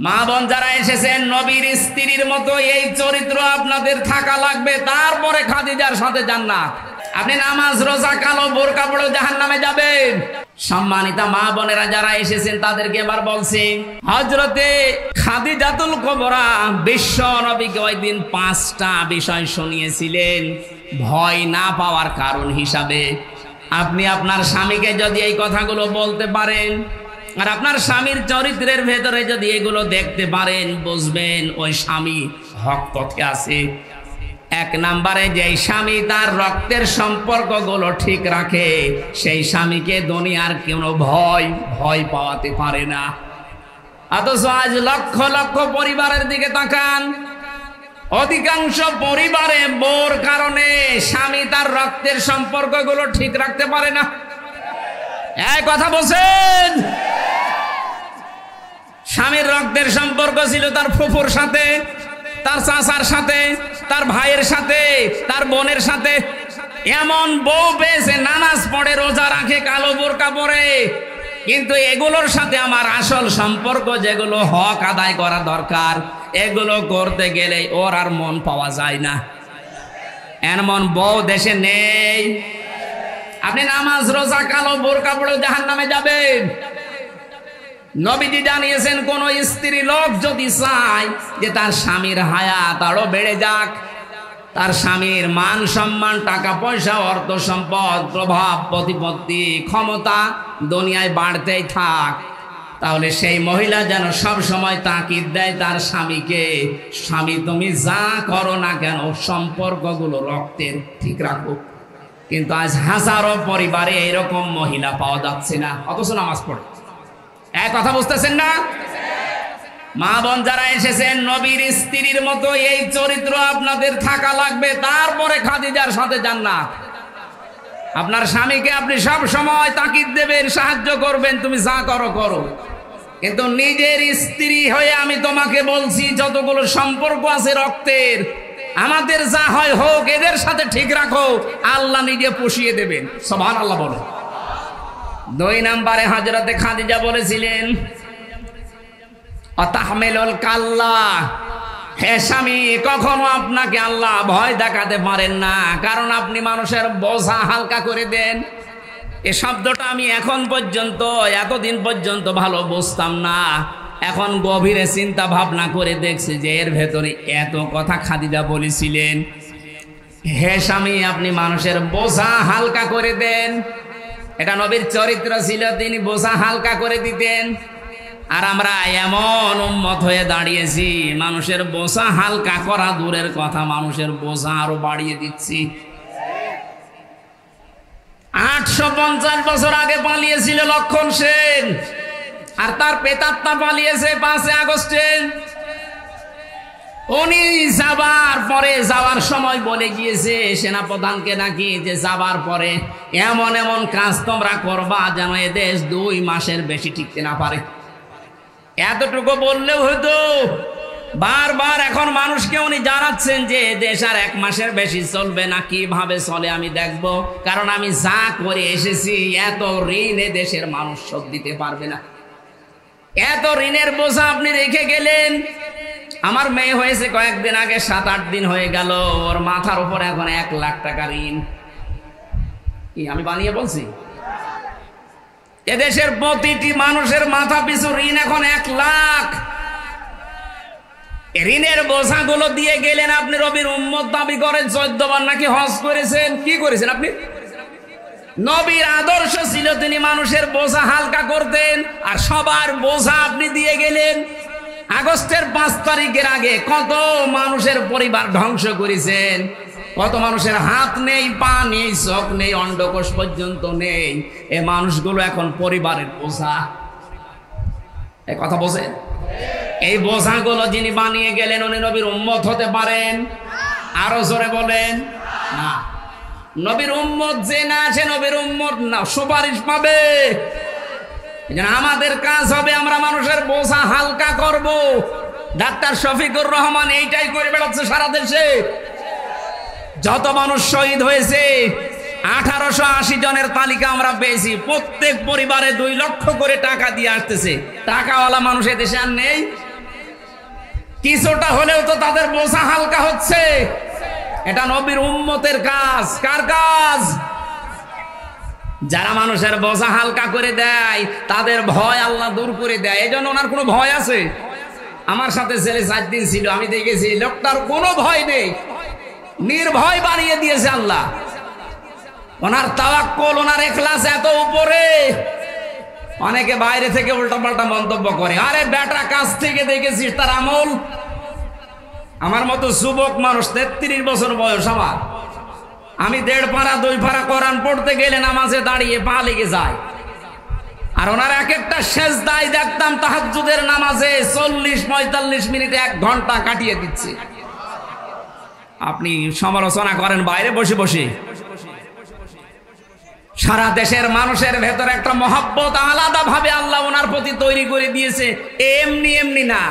মা বোন যারা এসেছেন, নবীর স্ত্রীর মতো এই চরিত্র আপনাদের থাকা লাগবে, তারপরে খাদিজার সাথে জান্নাত। আপনি নামাজ রোজা কালো বোরকা পরে জাহান্নামে যাবেন। সম্মানিতা মা বোনেরা যারা এসেছেন তাদেরকে এবার বলছি, হযরতে খাদিজাতুল কুবরা বিশ্ব নবীকে ওই দিন 5টা বিষয় শুনিয়েছিলেন ভয় না পাওয়ার কারণ হিসাবে। আপনি আপনার স্বামীকে যদি এই কথাগুলো বলতে পারেন আর আপনার স্বামীর চরিত্রের ভেতরে যদি এগুলো দেখতে পারেন, বুঝবেন ওই স্বামী হক পথে আছে। 1 নম্বরে, যেই স্বামী তার রক্তের সম্পর্কগুলো ঠিক রাখে সেই স্বামীকে দুনিয়ার কোনো ভয় পাওয়াতে পারে না। অথচ আজ লক্ষ লক্ষ পরিবারের দিকে তাকান, অধিকাংশ পরিবারে বউর কারণে স্বামী তার রক্তের সম্পর্কগুলো ঠিক রাখতে পারে না। এই কথা বলছেন? স্বামীর রক্তের সম্পর্ক ছিল তার ফুফুর সাথে, তার চাচার সাথে, তার ভাইয়ের সাথে, তার বোনের সাথে। এমন বউ পেয়েছে নামাজ পড়ে, রোজা রাখে, কালো বোরকা পরে, কিন্তু এগুলোর সাথে আমার আসল সম্পর্ক যেগুলো হক আদায় করা দরকার এগুলো করতে গেলে ওর আর মন পাওয়া যায় না। এমন বউ দেশে নেই। আপনি নামাজ রোজা কালো বোরকা পরে জাহান্নামে যাবেন। নবীজি জানিয়েছেন, কোন স্ত্রী লোক যদি চায় যে তার স্বামীর হায়াত আরো বেড়ে যাক, তার স্বামীর মান সম্মান, টাকা পয়সা, অর্থ সম্পদ, প্রভাব প্রতিপত্তি, ক্ষমতা দুনিয়ায় বাড়তেই থাক, তাহলে সেই মহিলা যেন সব সময় তাকিদ দেয় তার স্বামীকে, স্বামী তুমি যা করো না কেন সম্পর্কগুলো রক্তের ঠিক রাখো। কিন্তু আজ হাজারো পরিবারে এরকম মহিলা পাওয়া যাচ্ছে না, অথচ নামাজ পড়ে। এক কথা বুঝতেছেন না? মা বোন যারা এসেছেন, নবীর স্ত্রীর মতো এই চরিত্র আপনাদের থাকা লাগবে, তারপরে খাদিজার সাথে জান্নাত। আপনার স্বামীকে আপনি সব সময় তাকিদ দেবেন, সাহায্য করবেন, তুমি যা করো করো, কিন্তু নিজের স্ত্রী হয়ে আমি তোমাকে বলছি যতগুলো সম্পর্ক আছে রক্তের, আমাদের যা হয় হোক, এদের সাথে ঠিক রাখো, আল্লাহ নিজে পুষিয়ে দেবেন। সুবহানাল্লাহ বলে। 2 নম্বরে হযরতে খাদিজা বলেছিলেন, অতাহমিলুল কাল্লা, হে স্বামী কখনো আপনাকে আল্লাহ ভয় দেখাতে পারেন না, কারণ আপনি মানুষের বোঝা হালকা করে দেন। এই শব্দটা আমি এখন পর্যন্ত, এতদিন পর্যন্ত ভালো বুঝতাম না। এখন গভীরে চিন্তা ভাবনা করে দেখছি যে এর ভেতরে এত কথা খাদিজা বলেছিলেন। হে স্বামী আপনি মানুষের বোঝা হালকা করে দেন, এটা নবীর চরিত্র ছিল, তিনি বোঝা হালকা করে দিতেন। আর আমরা এমন উম্মত হয়ে দাঁড়িয়েছি, মানুষের বোঝা হালকা করা দূরের কথা, মানুষের বোঝা আরো বাড়িয়ে দিচ্ছি। 850 বছর আগে পালিয়েছিল লক্ষণ সেন, আর তার পেতাত্তা পালিয়েছে 5 আগস্টে। উনি যাওয়ার সময় বলে গিয়েছে সেনাপ্রধানকে নাকি যে যাবার পরে এমন এমন কাজ তোমরা করবা যেন এদেশ 2 মাসের বেশি টিকতে না পারে। এতটুকু বললেও হতো। বারবার এখন মানুষকে উনি জানাচ্ছেন যে দেশ আর 1 মাসের বেশি চলবে না, কিভাবে চলে আমি দেখব, কারণ আমি যা করে এসেছি এত ঋণ এ দেশের মানুষ শোধ দিতে পারবে না। এত ঋণের বোঝা আপনি রেখে গেলেন। আমার মেয়ে হয়েছে কয়েকদিন আগে, 7-8 দিন হয়ে গেল, ওর মাথার উপর এখন 1 লাখ টাকা ঋণ। কি আমি বানিয়ে বলছি? এদেশের প্রতিটি মানুষের মাথা পিছু ঋণ এখন 1 লাখ। ঋণের বোঝাগুলো দিয়ে গেলেন আপনি। রবির উম্মত দাবি করেন, 14 বার নাকি হজ করেছেন। কি করেছেন আপনি? নবীর আদর্শ ছিল তিনি মানুষের বোঝা হালকা করতেন, আর সবার বোঝা আপনি দিয়ে গেলেন। আগস্টের 5 তারিখের আগে কত মানুষের পরিবার ধ্বংস করেছেন, কত মানুষের হাত নেই, পা নেই, চোখ নেই, অন্ডকোষ পর্যন্ত নেই। এই মানুষগুলো এখন পরিবারের বোঝা। এই কথা বোঝেন? এই বোঝাগুলো যিনি বানিয়ে গেলেন উনি নবীর উম্মত হতে পারেন? আরো জোরে বলেন না। নবীর উম্মত যে না, সে নবীর উম্মত না, সুপারিশ পাবে। আমাদের কাজ হবে আমরা মানুষের বোঝা হালকা করব। ডাক্তার শফিকুর রহমান এইটাই করে বেড়াচ্ছে সারা দেশে। যত মানুষ শহীদ হয়েছে 1880 জনের তালিকা আমরা পেয়েছি। প্রত্যেক পরিবারে 2 লক্ষ করে টাকা দিয়ে আসতেছে। টাকাওয়ালা মানুষ এদেশে আর নেই। কিছুটা হলেও তো তাদের বোঝা হালকা হচ্ছে। এটা নবীর উম্মতের কাজ। কার কাজ? যারা মানুষের বোঝা হালকা করে দেয় তাদের ভয় আল্লাহ দূর করে দেয়। এই জন্য ওনার কোনো ভয় আছে? আমার সাথে ছেলে 4 দিন ছিল, আমি দেখেছি লোকটার কোনো ভয় নেই, নির্ভয় বানিয়ে দিয়েছে আল্লাহ। ওনার তাওয়াক্কুল, ওনার ইখলাস এত উপরে। অনেকে বাইরে থেকে উল্টাপাল্টা মন্তব্য করে, আরে বেটা কাছ থেকে দেখেছিস তার আমল। আমার মতো যুবক মানুষ, 33 বছর বয়স আমার, আমি 1.5 পারা 2 পারা কোরআন পড়তে গেলে নামাজে দাঁড়িয়ে পা লেগে যায়। আর ওনার এক একটা সেজদায় দেখতাম তাহাজ্জুদের নামাজে 40-45 মিনিটে 1 ঘন্টা কাটিয়ে দিচ্ছে। আপনি সমালোচনা করেন বাইরে বসে বসে। সারা দেশের মানুষের ভেতরে একটা মহব্বত আলাদা ভাবে আল্লাহ ওনার প্রতি তৈরি করে দিয়েছে, এমনি এমনি না।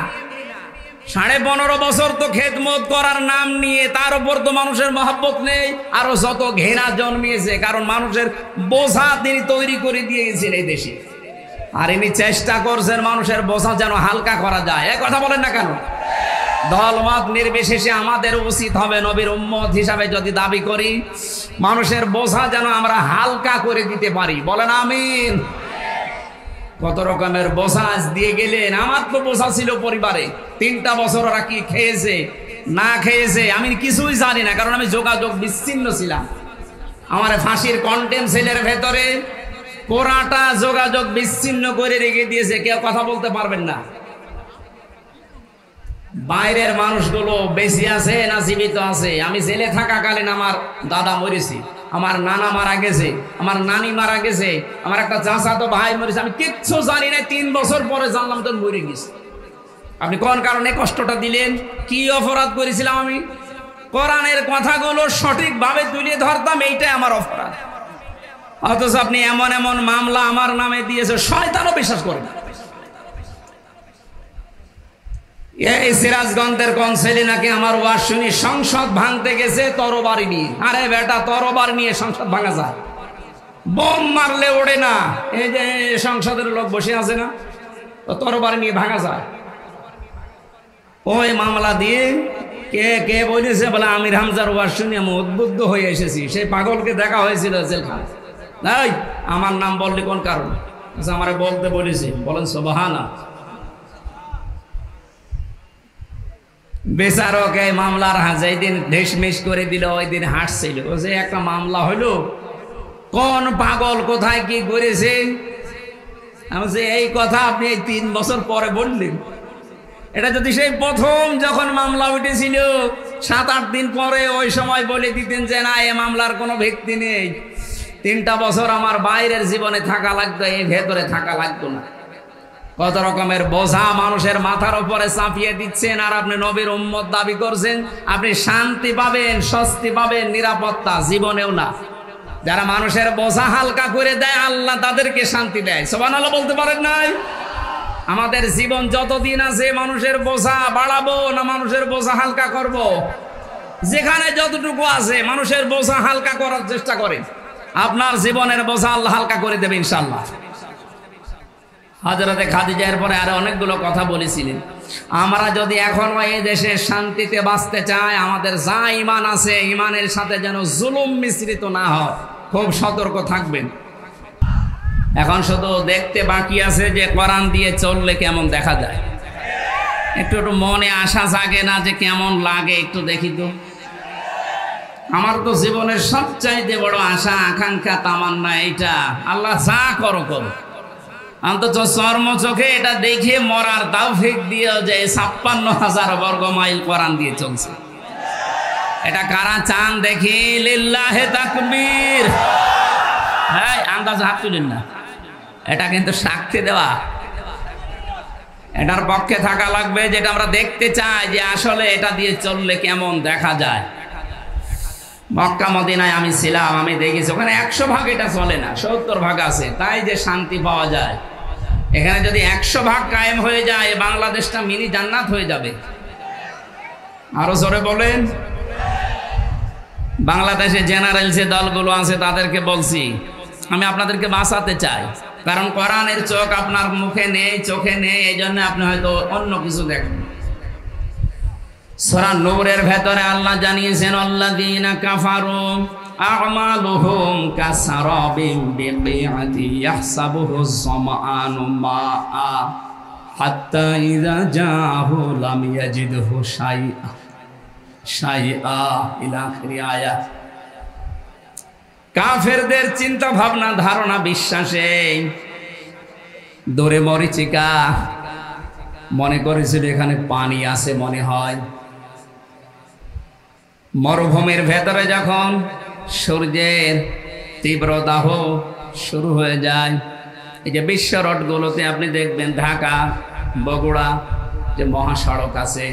15.5 বছর তো খেদমত করার নাম নিয়ে তার উপর তো মানুষের মহব্বত নেই, আরো যত ঘৃণা জন্মিয়েছে। কারণ মানুষের বোঝা তিনি তৈরি করে দিয়ে গেছেন এই দেশে। আর ইনি চেষ্টা করছেন মানুষের বোঝা যেন হালকা করা যায়। এই কথা বলেন না কেন? দলমত নির্বিশেষে আমাদের উচিত হবে নবীর উম্মত হিসাবে যদি দাবি করি, মানুষের বোঝা যেন আমরা হালকা করে দিতে পারি। বলেন আমিন। কত রকমের বোঝা দিয়ে গেলেন। আমার তো বোঝা ছিল পরিবারে, 3টা বছর ওরা কি খেয়েছে না খেয়েছে আমি কিছুই জানি না, কারণ আমি যোগাযোগ বিচ্ছিন্ন ছিলাম। আমার ফাঁসির কন্টেম সেলের ভেতরে পুরাটা যোগাযোগ বিচ্ছিন্ন করে রেখে দিয়েছে, কেউ কথা বলতে পারবেন না। বাইরের মানুষগুলো বেশি আছে না জীবিত আছে। আমি জেলে থাকাকালীন আমার দাদা মরেছে, আমার নানা মারা গেছে, আমার নানি মারা গেছে, আমার একটা চাচাতো ভাই মরেছে। আমি কিচ্ছু জানি না, 3 বছর পরে জানলাম তো মরে গেছে। আপনি কোন কারণে কষ্টটা দিলেন? কি অপরাধ করেছিলাম আমি? কোরআনের কথাগুলো সঠিকভাবে তুলে ধরতাম, এইটাই আমার অপরাধ। অথচ আপনি এমন এমন মামলা আমার নামে দিয়েছে, শয়তানও বিশ্বাস করে না। এই সিরাজগঞ্জের কনসেলি নাকি আমার ওয়াজ শুনি সংসদ ভাঙতে গেছে তরবারি নিয়ে। আরে বেটা, তরবারি নিয়ে সংসদ ভাঙা যায়? বোম মারলে ওড়ে না। এই যে সংসদের লোক বসে আছে না, তো তরবারি নিয়ে ভাঙা যায়? ওই মামলা দিয়ে কে কে বলেছে বলে আমির হামজার ওয়াজ শুনি আমি উদ্বুদ্ধ হয়ে এসেছি। সেই পাগলকে দেখা হয়েছিল জেলখানা। এই আমার নাম বললি কোন কারণ? আমারে বলতে বলেছি। বলেন সুবহানাল্লাহ। বেচারক এই মামলার যেদিন ঢেসমেস করে দিল ওই দিন হাসছিল। ও যে একটা মামলা হইলো, কোন পাগল কোথায় কি করেছে। আমি যে এই কথা আপনি এই 3 বছর পরে বললেন, এটা যদি সেই প্রথম যখন মামলা উঠেছিল 7-8 দিন পরে ওই সময় বলে দিতেন যে না এ মামলার কোনো ভিত্তি নেই, 3টা বছর আমার বাইরের জীবনে থাকা লাগতো, এই ভেতরে থাকা লাগতো না। কত রকমের বোঝা মানুষের মাথার উপরে চাপিয়ে দিচ্ছেন, আর আপনি নবীর উম্মত দাবি করছেন। আপনি শান্তি পাবেন, স্বস্তি পাবেন, নিরাপত্তা জীবনেও না। যারা মানুষের বোঝা হালকা করে দেয় আল্লাহ তাদেরকে শান্তি দেয়। সুবহানাল্লাহ বলতে পারেন নাই? আমাদের জীবন যতদিন আছে মানুষের বোঝা বাড়াবো না মানুষের বোঝা হালকা করব? যেখানে যতটুকু আছে মানুষের বোঝা হালকা করার চেষ্টা করেন, আপনার জীবনের বোঝা আল্লাহ হালকা করে দেবে ইনশাআল্লাহ। হযরতে খাদিজার পরে আরো অনেকগুলো কথা বলেছিলেন। আমরা যদি এখনো এই দেশে শান্তিতে বাঁচতে চাই, আমাদের যা ঈমান আছে ঈমানের সাথে যেন জুলুম মিশ্রিত না হয়, খুব সতর্ক থাকবেন। এখন শুধু দেখতে বাকি আছে যে কোরআন দিয়ে চললে কেমন দেখা যায়। একটু একটু মনে আশা জাগে না যে কেমন লাগে? একটু দেখি তো। আমার তো জীবনের সবচাইতে বড় আশা আকাঙ্ক্ষা তামান্না এইটা, আল্লাহ যা করো করো, অন্তত চর্ম চোখে এটা দেখে মরার তৌফিক দিও যে 56,000 বর্গ মাইল কোরআন দিয়ে চলছে। এটা কারা চান দেখি? লিল্লাহে তাকবীর। হ্যাঁ, আন্দাজ হাত তুলেন না, এটা কিন্তু সাক্ষী দেওয়া। এটার পক্ষে থাকা লাগবে, যেটা আমরা দেখতে চাই যে আসলে এটা দিয়ে চললে কেমন দেখা যায়। মক্কা মদিনায় আমি ছিলাম, আমি দেখেছি ওখানে 100 ভাগ এটা চলে না, 70 ভাগ আছে, তাই যে শান্তি পাওয়া যায়। এখানে যদি 100 ভাগ কায়েম হয়ে যায়, বাংলাদেশটা মিনি জান্নাত হয়ে যাবে। আরো জোরে বলেন। বাংলাদেশে জেনারেল যে দলগুলো আছে তাদেরকে বলছি, আমি আপনাদেরকে বাঁচাতে চাই, কারণ কোরআনের চোখ আপনার মুখে নেই, চোখে নেই, এই জন্য আপনি হয়তো অন্য কিছু দেখেন। সূরা নূরের ভেতরে আল্লাহ জানিয়েছেন আল্লাযীনা কাফারু আ'মালুহুম কাসারাবিন বিকিআতি ইয়াহসাবুহু যামআনু মাআ হাত্তা ইযা জাআহু লাম ইয়াজিদহু শাইআ ইলা আখির আয়াত। কাফেরদের চিন্তা ভাবনা ধারণা বিশ্বাসে দূরে মরিচিকা মনে করেছিল এখানে পানি আছে মনে হয়। মরুভূমির ভেতরে যখন সূর্যের তীব্র দাহ শুরু হয়ে যায়, এই যে বিশ্ব রোডগুলোতে আপনি দেখবেন ঢাকা বগুড়া যে মহাসড়ক আছে,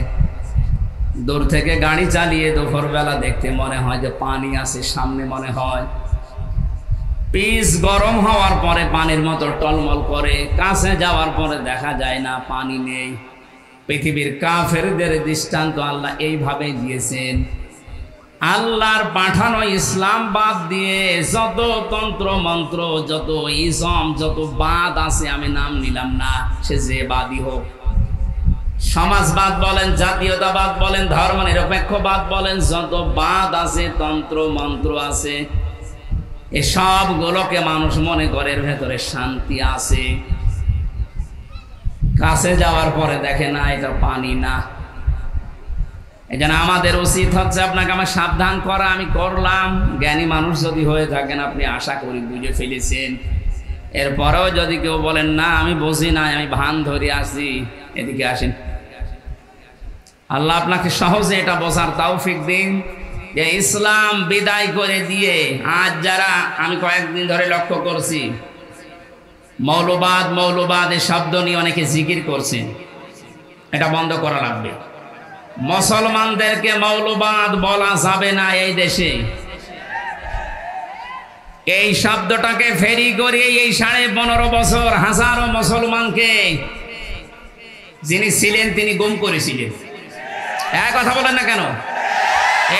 দূর থেকে গাড়ি চালিয়ে দুপুরবেলা দেখতে মনে হয় যে পানি আছে সামনে, মনে হয় পিচ গরম হওয়ার পরে পানির মতো টলমল করে, কাছে যাওয়ার পরে দেখা যায় না পানি নেই। পৃথিবীর কাফেরদের দৃষ্টান্ত আল্লাহ এইভাবে দিয়েছেন। আল্লাহর পাঠানো ইসলাম বাদ দিয়ে যত তন্ত্র মন্ত্র, যত ইজম, যত বাদ আছে, আমি নাম নিলাম না, সে যে বাদই হোক, সমাজবাদ বলেন, জাতীয়তাবাদ বলেন, ধর্ম নিরপেক্ষবাদ বলেন, যত বাদ আছে, তন্ত্র মন্ত্র আছে, এসব গুলোকে মানুষ মনে করে এর ভেতরে শান্তি আছে। কাছে যাওয়ার পরে দেখে না এটা পানি না। এই জন্য আমাদের উচিত হচ্ছে আপনাকে আমার সাবধান করা। আমি করলাম, জ্ঞানী মানুষ যদি হয়ে থাকেন আপনি আশা করি বুঝে ফেলেছেন। এরপরেও যদি কেউ বলেন না আমি বুঝি না, আমি ভান ধরে আসি, এদিকে আসেন। আল্লাহ আপনাকে সহজে এটা বোঝার তৌফিক দিন যে ইসলাম বিদায় করে দিয়ে আজ যারা, আমি কয়েকদিন ধরে লক্ষ্য করছি, মৌলবাদ মৌলবাদ এই শব্দ নিয়ে অনেকে জিকির করছেন, এটা বন্ধ করা লাগবে। মুসলমানদেরকে মৌলবাদ বলা যাবে না এই দেশে। এই শব্দটাকে ফেরি করিয়ে এই 15.5 বছর হাজারো মুসলমানকে যিনি ছিলেন তিনি গুম করেছিলেন। এক কথা বলেন না কেন?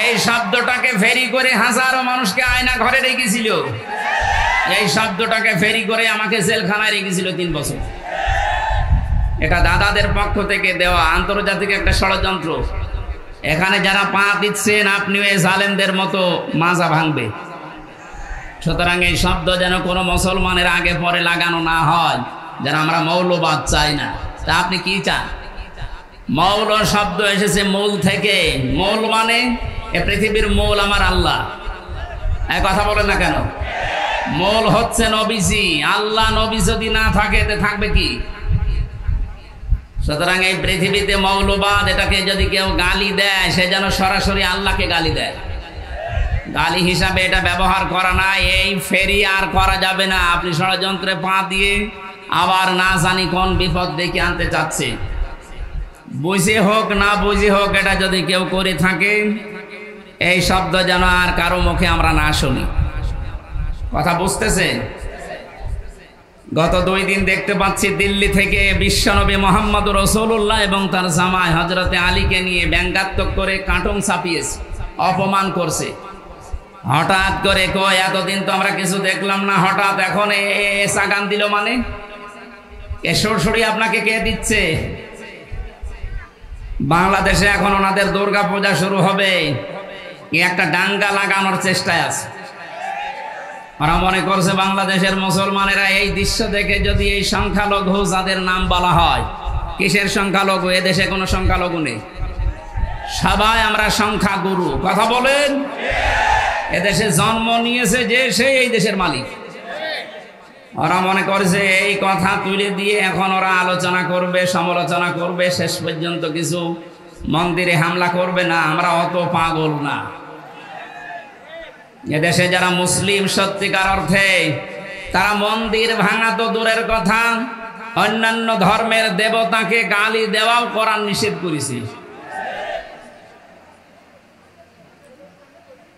এই শব্দটাকে ফেরি করে হাজারো মানুষকে আয়না ঘরে রেখেছিল। এই শব্দটাকে ফেরি করে আমাকে জেলখানায় রেখেছিল 3 বছর। এটা দাদাদের পক্ষ থেকে দেওয়া আন্তর্জাতিক একটা ষড়যন্ত্র। এখানে যারা পা দিচ্ছেন আপনিও এই জালেমদের মতো মাজা ভাঙবে। সুতরাং এই শব্দ যেন কোনো মুসলমানের আগে পরে লাগানো না হয়, যেন আমরা মৌলবাদ চাই না। তা আপনি কি চান? মৌল শব্দ এসেছে মূল থেকে। মূল মানে এ পৃথিবীর মূল আমার আল্লাহ। এক কথা বলেন না কেন? মূল হচ্ছে নবীজি। আল্লাহ নবী যদি না থাকে তে থাকবে কি? সুতরাং এই পৃথিবীতে মৌলবাদ এটাকে যদি কেউ গালি দেয় সে যেন সরাসরি আল্লাহকে গালি দেয়। গালি হিসাবে এটা ব্যবহার করা না। এই ফেরি আর করা যাবে না। আপনি ষড়যন্ত্রে পা দিয়ে আবার না জানি কোন বিপদ ডেকে আনতে চাচ্ছে। বুঝে হোক না বুঝে হোক এটা যদি কেউ করে থাকে, এই শব্দ যেন আর কারো মুখে আমরা না শুনি। কথা বুঝতেছেন? গত 2 দিন দেখতে পাচ্ছি দিল্লি থেকে বিশ্বনবী মোহাম্মদ রাসূলুল্লাহ এবং তার জামাই হযরতে আলীকে নিয়ে ব্যঙ্গাত্মক করে কার্টুন ছাপিয়েছে, অপমান করছে। হঠাৎ করে কয় এতদিন তো আমরা কিছু দেখলাম না, হঠাৎ এখন এসা গান দিল, মানে এ সরসরি আপনাকে কে দিচ্ছে? বাংলাদেশে এখন ওনাদের দুর্গা পূজা শুরু হবে, একটা দাঙ্গা লাগানোর চেষ্টায় আছে। ওরা মনে করছে বাংলাদেশের মুসলমানেরা এই দৃশ্য দেখে যদি এই সংখ্যালঘু যাদের নাম বলা হয়, কিসের সংখ্যালঘু? এদেশে কোনো সংখ্যালঘু নেই, সবাই আমরা সংখ্যাগুরু। কথা বলেন? এদেশে জন্ম নিয়েছে যে সে এই দেশের মালিক। ওরা মনে করছে এই কথা তুলে দিয়ে এখন ওরা আলোচনা করবে, সমালোচনা করবে, শেষ পর্যন্ত কিছু মন্দিরে হামলা করবে। না, আমরা অত পাগল না। এদেশে যারা মুসলিম সত্যিকার অর্থে, তারা মন্দির ভাঙা তো দূরের কথা, অন্যান্য ধর্মের দেবতাকে গালি দেওয়াও কোরআন নিষেধ করেছে।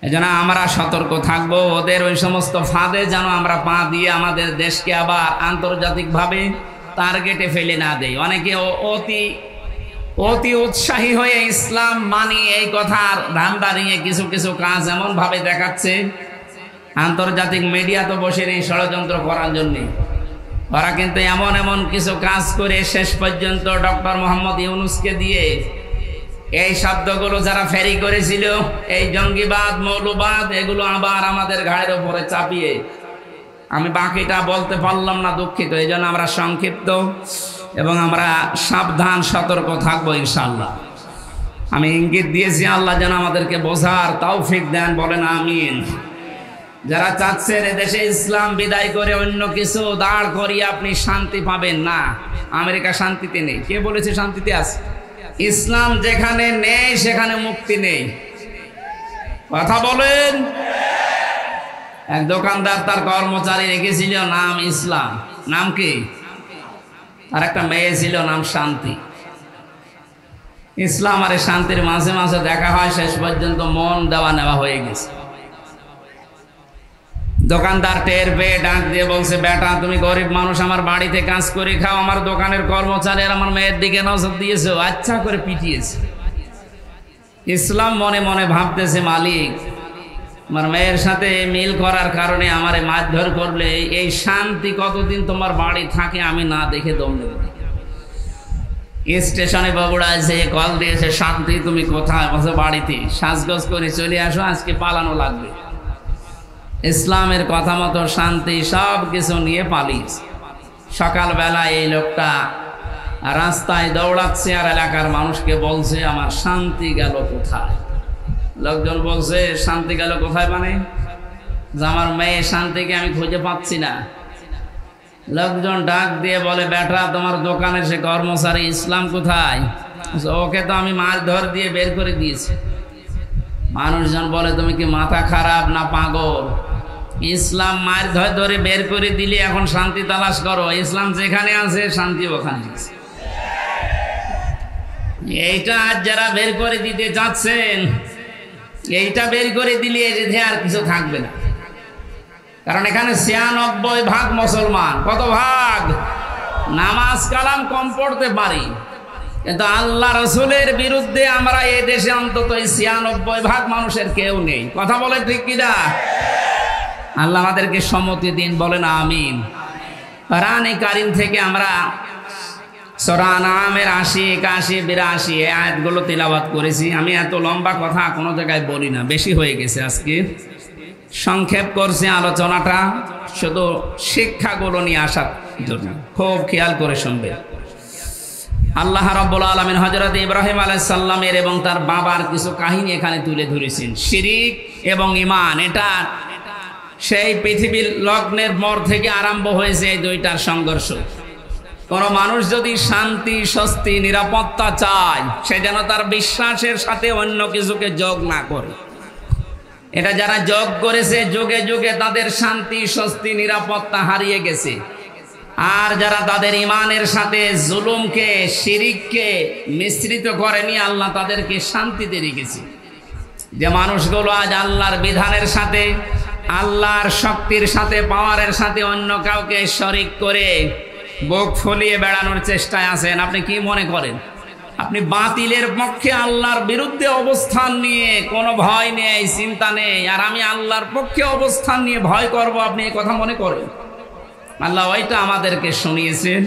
এজন্য আমরা সতর্ক থাকবো, ওদের ওই সমস্ত ফাঁদে যেন আমরা পা দিয়ে আমাদের দেশকে আবার আন্তর্জাতিকভাবে টার্গেটে ফেলে না দেয়। অনেকে অতি উৎসাহী হয়ে ইসলাম মানি এই কথার ধান্দা নিয়ে কিছু কিছু কাজ এমন ভাবে দেখাচ্ছে, আন্তর্জাতিক মিডিয়া তো বসে নেই ষড়যন্ত্র করার জন্যে। ওরা কিন্তু এমন এমন কিছু কাজ করে শেষ পর্যন্ত ডক্টর মোহাম্মদ ইউনূসকে দিয়ে এই শব্দগুলো যারা ফেরি করেছিল, এই জঙ্গিবাদ, মৌলবাদ, এগুলো আবার আমাদের ঘাড়ের উপরে চাপিয়ে, আমি বাকিটা বলতে পারলাম না, দুঃখিত। এই জন্য আমরা সংক্ষিপ্ত এবং আমরা সাবধান সতর্ক থাকবো ইনশাআল্লাহ। আমি ইঙ্গিত দিয়েছি, আল্লাহ যেন আমাদেরকে বোঝার তৌফিক দেন, বলেন আমিন। যারা চাচ্ছেন এদেশে ইসলাম বিদায় করে অন্য কিছু দাঁড় করিয়ে আপনি শান্তি পাবেন না, আমেরিকা শান্তিতে নেই। কে বলেছে শান্তিতে আছে? ইসলাম যেখানে নেই সেখানে মুক্তি নেই। কথা বলেন। এক দোকানদার তার কর্মচারী রেখেছিল নাম ইসলাম। নাম কি? আর একটা মেয়ে ছিল নাম শান্তি। ইসলাম আর শান্তির মাঝে মাঝে দেখা হয়, শেষ পর্যন্ত মন দেওয়া নেওয়া হয়ে গেছে। দোকানদার টের পেয়ে ডাক দিয়ে বলছে, বেটা তুমি গরিব মানুষ, আমার বাড়িতে কাজ করে খাও, আমার দোকানের কর্মচারী আর আমার মেয়ের দিকে নজর দিয়েছো, আচ্ছা করে পিটিয়েছে। ইসলাম মনে মনে ভাবতেছে, মালিক আমার মেয়ের সাথে মিল করার কারণে আমারে মারধর করলে, এই শান্তি কতদিন তোমার বাড়ি থাকে আমি না দেখে দম নেব। স্টেশনে বগুড়া এসে কল দিয়েছে, শান্তি তুমি কোথায়? বলছে বাড়িতে। সাজগোজ করে চলে আসো, আজকে পালানো লাগবে। ইসলামের কথা মতো শান্তি সব কিছু নিয়ে পালিয়েছে। সকালবেলা এই লোকটা রাস্তায় দৌড়াচ্ছে আর এলাকার মানুষকে বলছে, আমার শান্তি গেল কোথায়? লোকজন বলছে, শান্তি গেল কোথায় মানে? যে আমার মেয়ে শান্তিকে আমি খুঁজে পাচ্ছি না। লোকজন ডাক দিয়ে বলে, বেটা তোমার দোকানের সে কর্মচারী ইসলাম কোথায়? ওকে তো আমি মারধর দিয়ে বের করে দিয়েছি। মানুষজন বলে, তুমি কি মাথা খারাপ না পাগল? ইসলাম মারধর ধরে বের করে দিলে এখন শান্তি তালাশ করো? ইসলাম যেখানে আছে শান্তি ওখানে আছে। এইটা আজ যারা বের করে দিতে যাচ্ছেন, এইটা বের করে দিলে এতে আর কিছু থাকবে না। কারণ এখানে ৯৬% মুসলমান। কত ভাগ? নামাজ কালাম কম পড়তে পারি, কিন্তু আল্লাহ রসুলের বিরুদ্ধে আমরা এই দেশে অন্তত ৯৬% মানুষের কেউ নেই। কথা বলে ঠিক কিনা? আল্লাহ আমাদেরকে সম্মতি দিন, বলেন আমিন। কোরআনে কারীম থেকে আমরা সূরা আনআমের ৮০, ৮১, ৮২ এই আয়াতগুলো তিলাওয়াত করেছি। আমি এত লম্বা কথা কোনো জায়গায় বলি না, বেশি হয়ে গেছে। আজকে সংক্ষেপ করছি আলোচনাটা, শুধু শিক্ষাগুলো নিয়ে আসার জন্য। খুব খেয়াল করে শুনবে। আল্লাহ রাব্বুল আলামিন হযরত ইব্রাহিম আলাইহিস সালামের এবং তার বাবার কিছু কাহিনী এখানে তুলে ধরেছেন। শিরিক এবং ঈমান, এটা সেই পৃথিবীর লগ্নের পর থেকে আরম্ভ হয়েছে এই দুইটার সংঘর্ষ। কোন মানুষ যদি শান্তি, স্বস্তি, নিরাপত্তা চায়, সে যেন তার বিশ্বাসের সাথে অন্য কিছুকে যোগ না করে। এটা যারা যোগ করেছে, যুগে যুগে তাদের শান্তি, স্বস্তি, নিরাপত্তা হারিয়ে গেছে। আর যারা তাদের ঈমানের সাথে জুলুমকে, শিরিককে মিশ্রিত করেনি, আল্লাহ তাদেরকে শান্তিতে রেখেছে। যে মানুষগুলো আজ আল্লাহর বিধানের সাথে, আল্লাহর শক্তির সাথে, পাওয়ারের সাথে অন্য কাউকে শরিক করে বুক ফুলিয়ে বেড়ানোর চেষ্টায় আছেন, আপনি কি মনে করেন? আপনি বাতিলের পক্ষে, আল্লাহর বিরুদ্ধে অবস্থান নিয়ে কোনো ভয় নেই, চিন্তা নেই, আর আমি আল্লাহর পক্ষে অবস্থান নিয়ে ভয় করব, আপনি এই কথা মনে করেন? আল্লাহ ওইটা আমাদেরকে শুনিয়েছেন।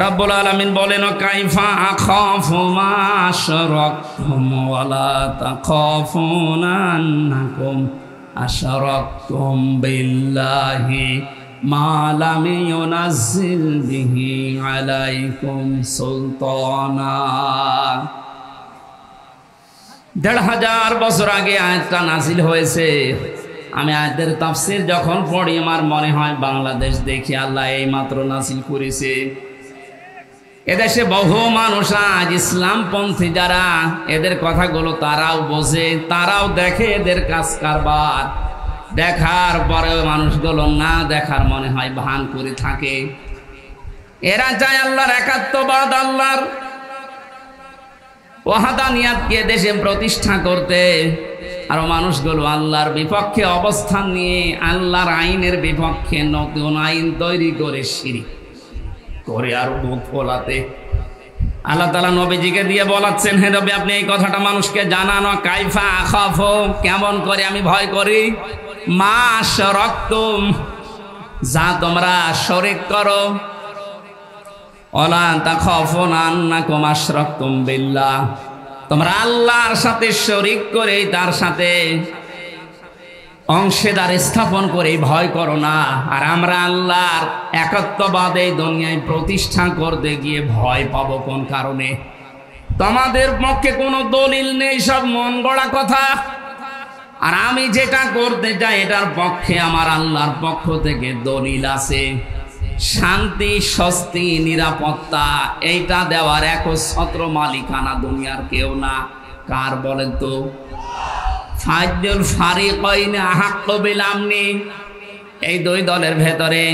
রব্বুল আলামিন বলেন, কাইফা আখাফু মা আশরাকতুম ওয়ালা তাখাফুনা আন্নাকুম আশরাকতুম বিল্লাহি মা লাম ইউনাজ্জিল বিহি আলাইকুম সুলতানা। ১৫০০ বছর আগে আয়াতটা নাযিল হয়েছে। আমি আয়াতের তাফসীর যখন পড়ি, আমার মনে হয় বাংলাদেশ দেখি আল্লাহ এই মাত্র নাযিল করেছে। এদেশে বহু মানুষ আজ ইসলামপন্থী যারা, এদের কথাগুলো তারাও বোঝে, তারাও দেখে এদের কাজ কারবার। দেখার পরেও মানুষগুলো না দেখার মনে হয় ভান করে থাকে। এরা চায় আল্লাহর একাত্মবাদ, আল্লাহর ওয়াহাদানিয়াতকে দেশে প্রতিষ্ঠা করতে। আর মানুষগুলো আল্লাহর বিপক্ষে অবস্থান নিয়ে, আল্লাহর আইনের বিপক্ষে নতুন আইন তৈরি করে শিরিক করে আর মুখ ফোলাতে। আল্লাহ তাআলা নবীজিকে দিয়ে বলাচ্ছেন, হে নবী আপনি এই কথাটা মানুষকে জানানো। কাইফা আখাফু, কেমন করে আমি ভয় করি, মা আশরাকতুম, যা তোমরা শরীক করো, ওয়ালা তাখাফুনা আন্নাকুম আশরাকতুম বিল্লাহ, তোমরা আল্লাহর সাথে শরীক করে তার সাথে অংশীদার স্থাপন করে ভয় করো না। আর আমরা আল্লাহর একত্ববাদে দুনিয়ায় প্রতিষ্ঠা করতে গিয়ে ভয় পাবো কোন কারণে? তোমাদের পক্ষে কোনো দলিল নেই, সব মন গড়া কথা। আর আমি যেটা করতে চাই এটার পক্ষে আমার আল্লাহর পক্ষ থেকে দলিল আছে। শান্তি, স্বস্তি, নিরাপত্তা এইটা দেওয়ার একচ্ছত্র মালিকানা দুনিয়ার কেউ না। কার বলেন তো? ফাজল ফারিকাইন আহাক্কু বিল আমনি, এই দুই দলের ভেতরে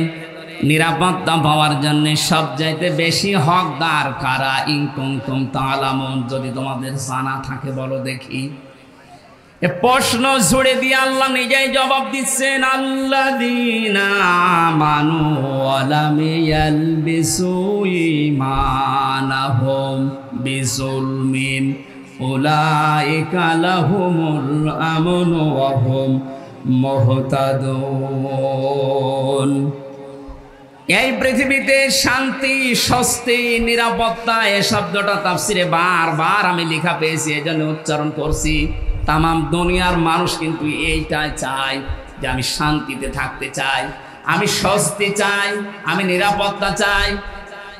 নিরাপত্তা পাওয়ার জন্য সবচাইতে বেশি হকদার কারা? ইন কুনতুম তা'লামুন, যদি তোমাদের জানা থাকে বলো দেখি। এ প্রশ্ন ছুড়ে দিয়ে আল্লাহ নিজেই জবাব দিচ্ছেন, আল্লাযীনা আমানু ওয়া লাম ইয়ালবিসু ঈমানাহুম বিযুলমিন উলাইকা লাহুমুল আমনু ওয়া হুম মুহতাদুন। এই পৃথিবীতে শান্তি, স্বস্তি, নিরাপত্তা এই শব্দটা তাফসিরে বারবার আমি লেখা পেয়েছি, এজন্য উচ্চারণ করছি। তামাম দুনিয়ার মানুষ কিন্তু এইটাই চায় যে আমি শান্তিতে থাকতে চাই, আমি স্বস্তি চাই, আমি নিরাপত্তা চাই।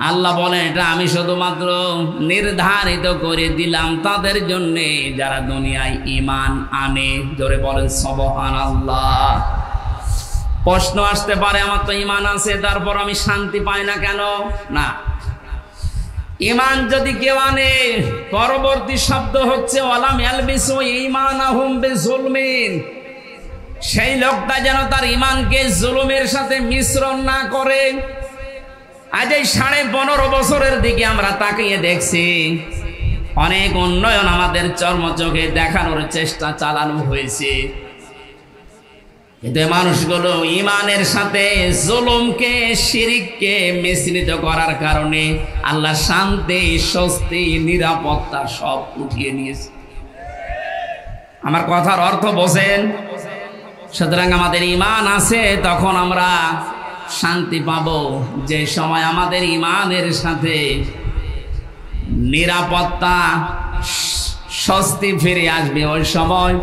আল্লাহ বলেন এটা আমি শুধুমাত্র নির্ধারিত করে দিলাম তাদের জন্যে যারা দুনিয়ায় ঈমান আনে। জোরে বলেন সুবহানাল্লাহ। প্রশ্ন আসতে পারে, আমার তো ঈমান আছে তারপর আমি শান্তি পাই না কেন? না, ঈমান যদি কেউ আনে, পরবর্তী শব্দ হচ্ছে ওয়ালাম ইয়ালবিসু ঈমানাহুম বিযুলমিন, সেই লোকটা যেন তার ঈমানকে জুলুমের সাথে মিশ্রণ না করে। আজ এই 15.5 বছরের দিকে আমরা তাকিয়ে দেখছি, অনেক উন্নয়ন আমাদের চর্মচোখে দেখানোর চেষ্টা চালানো হয়েছে, কিন্তু মানুষগুলো ঈমানের সাথে জুলুমকে, শিরককে মিশ্রিত করার কারণে আল্লাহ শান্তি, স্বস্তি, নিরাপত্তা সব উঠিয়ে নিয়েছে। আমার কথার অর্থ বোঝেন? সুতরাং আমাদের ঈমান আছে তখন আমরা শান্তি পাবো, যে সময় আমাদের ঈমানের সাথে নিরাপত্তা, স্বস্তি ফিরে আসবে, ওই সময়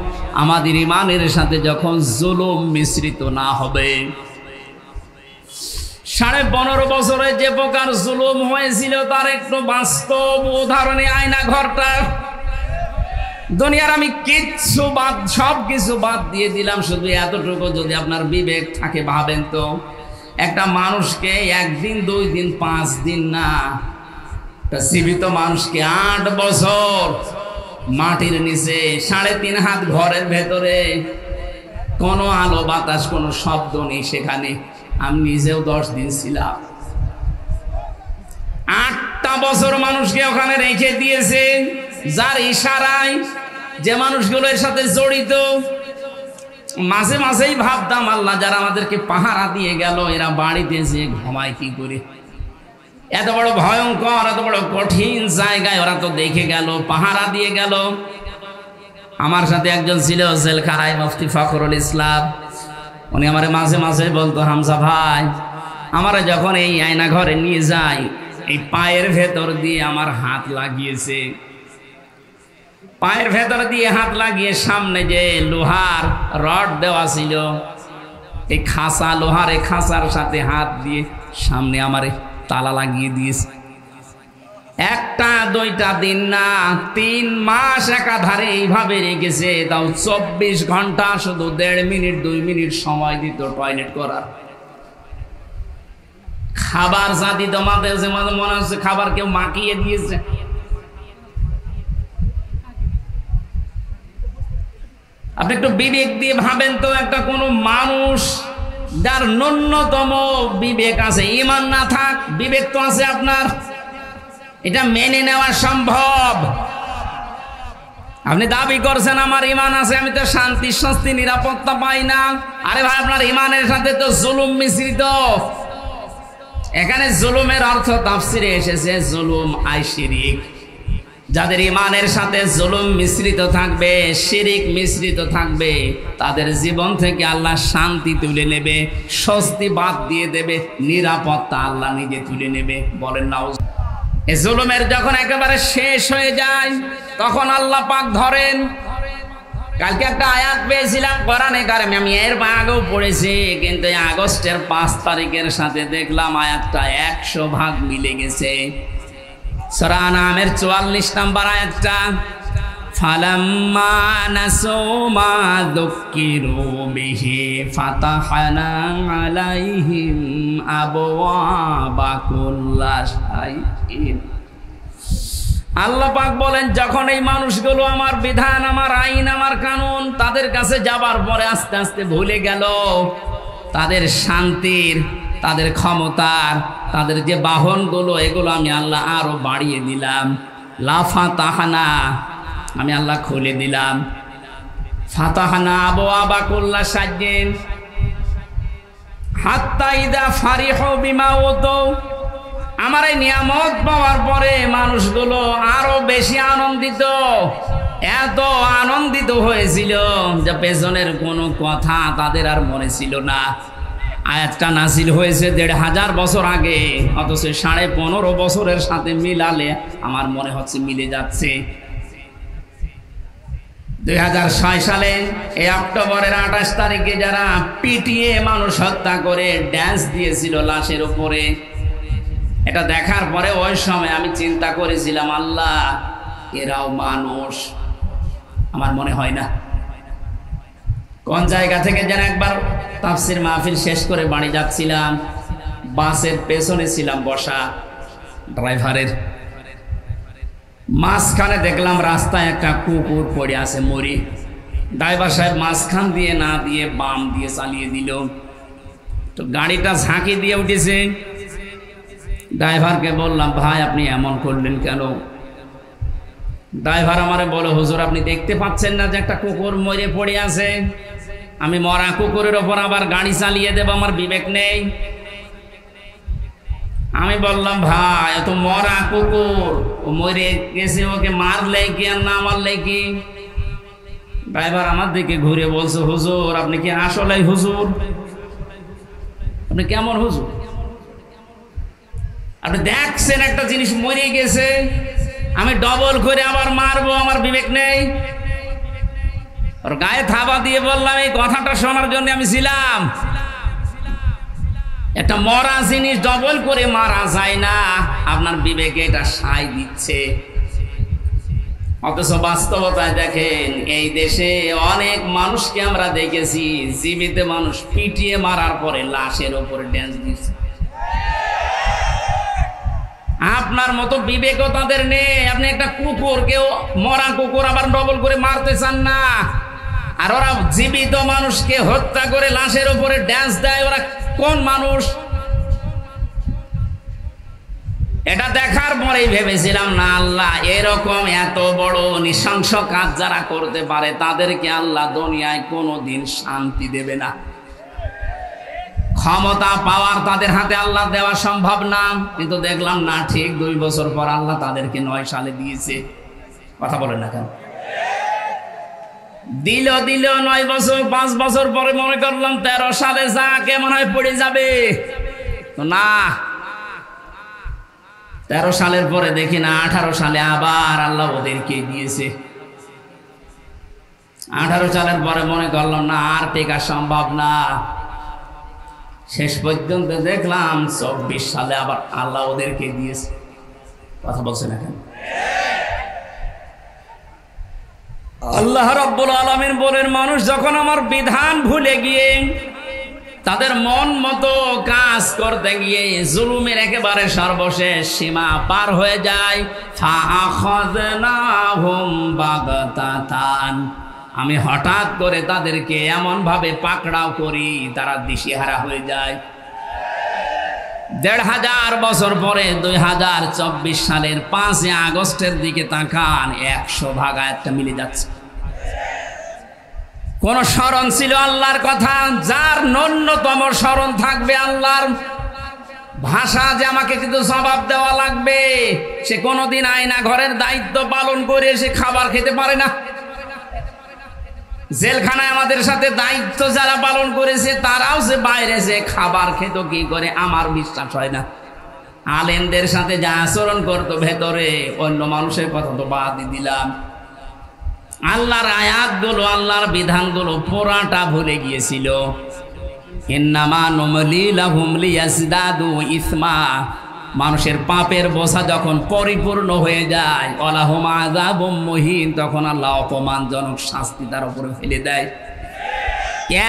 আমাদের ঈমানের সাথে যখন জুলুম মিশ্রিত না হবে। 15.5 বছরে যে প্রকার জুলুম হয়েছিল তার একটু বাস্তব উদাহরণে আয়না ঘরটা। দুনিয়ার আমি কিচ্ছু বাদ, সব কিছু বাদ দিয়ে দিলাম, শুধু এতটুকু যদি আপনার বিবেক থাকে ভাবেন তো, একটা মানুষকে 1 দিন 2 দিন 5 দিন না, একটা জীবিত মানুষকে 8 বছর মাটির নিচে 3.5 হাত ঘরের ভেতরে, কোনো আলো বাতাস, কোনো শব্দ নেই সেখানে। আমি নিজেও 10 দিন ছিলাম। 8টা বছর মানুষকে ওখানে রেখে দিয়েছে, যার ইশারায় যে মানুষগুলো এর সাথে জড়িত। মাঝে মাঝেই ভাবতাম, আল্লাহ যারা আমাদেরকে পাহারা দিয়ে গেল, এরা বাড়িতে যে ঘুমায় কি করে? এত বড় ভয়ঙ্কর, এত বড় কঠিন জায়গায় ওরা তো দেখে গেল, পাহারা দিয়ে গেল। আমার সাথে একজন ছিল জেলখানায়, মুফতি ফখরুল ইসলাম। উনি আমার মাঝে মাঝে বলতো, হামজা ভাই, আমার যখন এই আয়না ঘরে নিয়ে যায়, এই পায়ের ভেতর দিয়ে আমার হাত লাগিয়েছে, পায়ের ভেতর দিয়ে হাত লাগিয়ে সামনে যে লোহার রড দেওয়া ছিল, এই খাঁচা, লোহার এই খাঁচার সাথে হাত দিয়ে সামনে আমারে তালা লাগিয়ে দিয়েছে। 1টা 2টা দিন না, 3 মাস একাধারে এইভাবে রেখেছে। তাও 24 ঘন্টা শুধু 1.5 মিনিট 2 মিনিট সময় দিত টয়লেট করার। খাবার জাতি তোমাদের যে মনে হচ্ছে খাবার কেউ মাখিয়ে দিয়েছে। আপনি একটু বিবেক দিয়ে ভাবেন তো, একটা কোনো মানুষ যার ন্যূনতম বিবেক আছে, ঈমান না থাক, বিবেক তো আছে আপনার, এটা মেনে নেওয়া সম্ভব। আপনি দাবি করছেন আমার ঈমান আছে, আমি তো শান্তি, স্বস্তি, নিরাপত্তা পাই না। আরে ভাই, আপনার ঈমানের সাথে তো জুলুম মিশ্রিত। এখানে জুলুমের অর্থ তাফসিরে এসেছে জুলুম আই শিরিক। যাদের ঈমানের সাথে জুলুম মিশ্রিত থাকবে, শিরিক মিশ্রিত থাকবে, তাদের জীবন থেকে আল্লাহ শান্তি তুলে নেবে, স্বস্তি বাদ দিয়ে দেবে, নিরাপত্তা আল্লাহ নিজে তুলে নেবে। বলেন না? এই জুলুমের যখন একেবারে শেষ হয়ে যায় তখন আল্লাহ পাক ধরেন। কালকে একটা আয়াত পেয়েছিলাম কোরআনে কারিমে, আমি এর আগেও পড়েছি, কিন্তু এই আগস্টের 5 তারিখের সাথে দেখলাম আয়াতটা 100 ভাগ মিলে গেছে। সূরা আনআমের 44 নম্বর আয়াতটা, ফালাম্মা নাসু মা যুক্কিরু বিহি ফাতাহনা আলাইহিম আবওয়াবা কুল্লা শাইইন। আল্লাহ পাক বলেন, যখন এই মানুষগুলো আমার বিধান, আমার আইন, আমার কানুন তাদের কাছে যাবার পরে আস্তে আস্তে ভুলে গেল, তাদের শান্তির, তাদের ক্ষমতার, তাদের যে বাহনগুলো এগুলো আমি আল্লাহ আরো বাড়িয়ে দিলাম। লাফাতাহানা, আমি আল্লাহ খুলে দিলাম। ফাতাহানা আবওয়াবা কুল্লা শাইইন হাত্তা ইযা ফারিহু বিমা উতু। আমার এই নিয়ামত পাওয়ার পরে মানুষগুলো আরো বেশি আনন্দিত, এত আনন্দিত হয়েছিল যে পেছনের কোনো কথা তাদের আর মনে ছিল না। আয়াতটা নাজিল হয়েছে 1500 বছর আগে, অথচ 15.5 বছরের সাথে মিলালে আমার মনে হচ্ছে মিলে যাচ্ছে। 2006 সালে এই অক্টোবরের 28 তারিখে যারা পিটিয়ে মানুষ হত্যা করে ড্যান্স দিয়েছিল লাশের উপরে, এটা দেখার পরে ওই সময় আমি চিন্তা করেছিলাম, আল্লাহ এরাও মানুষ? আমার মনে হয় না। কোন জায়গা থেকে যেন একবার তাফসির মাহফিল শেষ করে বাড়ি যাচ্ছিলাম, বাসের পেছনে ছিলাম বসা, ড্রাইভারের মাঝখানে দেখলাম রাস্তায় একটা কুকুর পড়ে আছে মরি। ড্রাইভার সাহেব মাঝখান দিয়ে না দিয়ে বাম দিয়ে চালিয়ে দিল, তো গাড়িটা ঝাঁকি দিয়ে উঠেছে। ড্রাইভারকে বললাম, ভাই আপনি এমন করলেন কেন? ড্রাইভার আমারে বলে, হুজুর আপনি দেখতে পাচ্ছেন না যে একটা কুকুর মরে পড়ে আছে? আমি মরা কুকুরের ওপর আবার গাড়ি চালিয়ে দেব, আমার বিবেক নেই? আমি বললাম, ভাই এত মরা কুকুর, ও মরে গেছে, ওকে মারলে কি আর না মারলে কি? ড্রাইভার আমার দিকে ঘুরে বলছে, হুজুর আপনি কি আসলেই হুজুর? আপনি কেমন হুজুর? আপনি দেখছেন একটা জিনিস মরে গেছে, আমি ডবল করে আবার মারবো, আমার বিবেক নেই? ওর গায়ে থাবা দিয়ে বললাম, এই কথাটা শোনার জন্য আমি ছিলাম। একটা মরা জিনিস ডবল করে মারা যায় না, আপনার বিবেকে এটা সাই দিচ্ছে। অথচ বাস্তবতায় দেখেন, এই দেশে অনেক মানুষকে আমরা দেখেছি জীবিত মানুষ পিটিয়ে মারার পরে লাশের উপরে ড্যান্স দিচ্ছে। আপনার মতো বিবেকও তাদের নেই। আপনি একটা কুকুরকেও, মরা কুকুর আবার ডবল করে মারতে চান না, আর ওরা জীবিত মানুষকে হত্যা করে লাশের উপরে ড্যান্স দেয়। ওরা কোন মানুষ? এটা দেখার পরেই ভেবেছিলাম, না আল্লাহ এরকম এত বড় নৃশংস কাজ যারা করতে পারে তাদেরকে আল্লাহ দুনিয়ায় কোনোদিন শান্তি দেবে না। ক্ষমতা পাওয়ার তাদের হাতে আল্লাহ দেওয়া সম্ভব না, কিন্তু দেখলাম না, ঠিক 2 বছর পর আল্লাহ তাদেরকে 9 সালে দিয়েছে। কথা বলেন না কেন? দিল 9 বছর, 5 বছর পরে মনে করলাম 13 সালে যা কেমন হয় পড়ে যাবে, তো না, 13 সালের পরে দেখি না 18 সালে আবার আল্লাহ ওদেরকে দিয়েছে। 18 সালের পরে মনে করলাম না, আর টেকা সম্ভব না। শেষ পর্যন্ত দেখলাম 24 সালে আবার আল্লাহ ওদেরকে দিয়েছে। কথা বলছে না কেন? আল্লাহ রাব্বুল আলামিন বলেন, মানুষ যখন আমার বিধান ভুলে গিয়ে তাদের মন মতো কাজ করতে গিয়ে জুলুমের একেবারে সর্বশেষ সীমা পার হয়ে যায়, ফাআখাযনাহুম বাগতাতান, আমি হঠাৎ করে তাদেরকে এমন ভাবে পাকড়াও করি তারা দিশেহারা হয়ে যায়। 1500 বছর পরে 2024 সালের 5 আগস্টের দিকে তাকান, 100 ভাগ আয়াতটা মিলে যাচ্ছে। কোন স্মরণ ছিল আল্লাহর কথা? যার ন্যূনতম স্মরণ থাকবে আল্লাহর ভাষা যে আমাকে কিন্তু জবাব দেওয়া লাগবে, সে কোনোদিন আয়না ঘরের দায়িত্ব পালন করে সে খাবার খেতে পারে না। জেলখানায় আমাদের সাথে দায়িত্ব যারা পালন করেছে তারাও যে বাইরে যে খাবার খেত কি করে, আমার বিশ্বাস হয় না। আলেমদের সাথে যা আচরণ করতো ভেতরে, অন্য মানুষের কথা তো বাদই দিলাম, আল্লাহর আয়াতগুলো আল্লাহর বিধানগুলো পুরাটা ভুলে গিয়েছিল। ইন্নামা নুমলি লাহুম লিয়াজদাদু ইসমা, মানুষের পাপের বোঝা যখন পরিপূর্ণ হয়ে যায়, ওয়ালাহুম আযাবুম মুহিন, তখন আল্লাহ অপমানজনক শাস্তি তার উপরে ফেলে দেয়।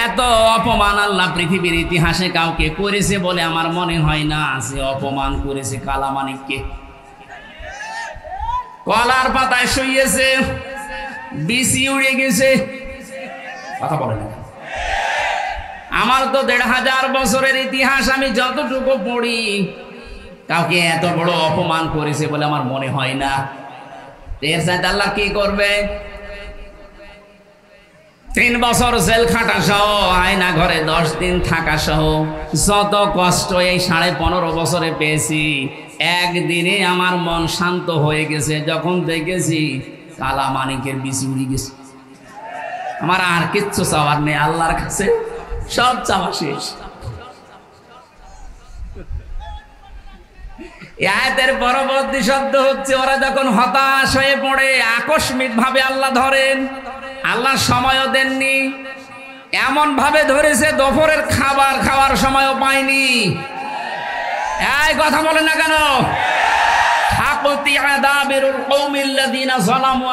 এত অপমান আল্লাহ পৃথিবীর ইতিহাসে কাউকে করেছে বলে আমার মনে হয় না। সে অপমান করেছে কালামানিককে। কলার পাতায় শুয়েছে, বিসি উড়ে গেছে, কথা বলে না। আমার তো ১৫০০ বছরের ইতিহাস, আমি যতটুকু পড়ি, কাউকে এত বড় অপমান করেছে বলে আমার মনে হয় না। এর সাথে আল্লাহ কি করবে? ৩ বছর জেল খাটা সহ, আয়না ঘরে 10 দিন থাকা সহ, যত কষ্ট এই 15.5 বছরে পেয়েছি, একদিনে আমার মন শান্ত হয়ে গেছে যখন দেখেছি কালামানিকের বিচি উড়ে গেছে। আমার আর কিচ্ছু চাওয়ার নেই, আল্লাহর কাছে সব চাওয়া শেষ। আয়াতের পরবর্তী শব্দ হচ্ছে, ওরা যখন হতাশ হয়ে পড়ে, আকস্মিক ভাবে আল্লাহ ধরেন। আল্লাহ সময়ও দেননি, এমন ভাবে ধরেছে দুপুরের খাবার খাওয়ার সময়ও পায়নি। এই কথা বলে না কেন?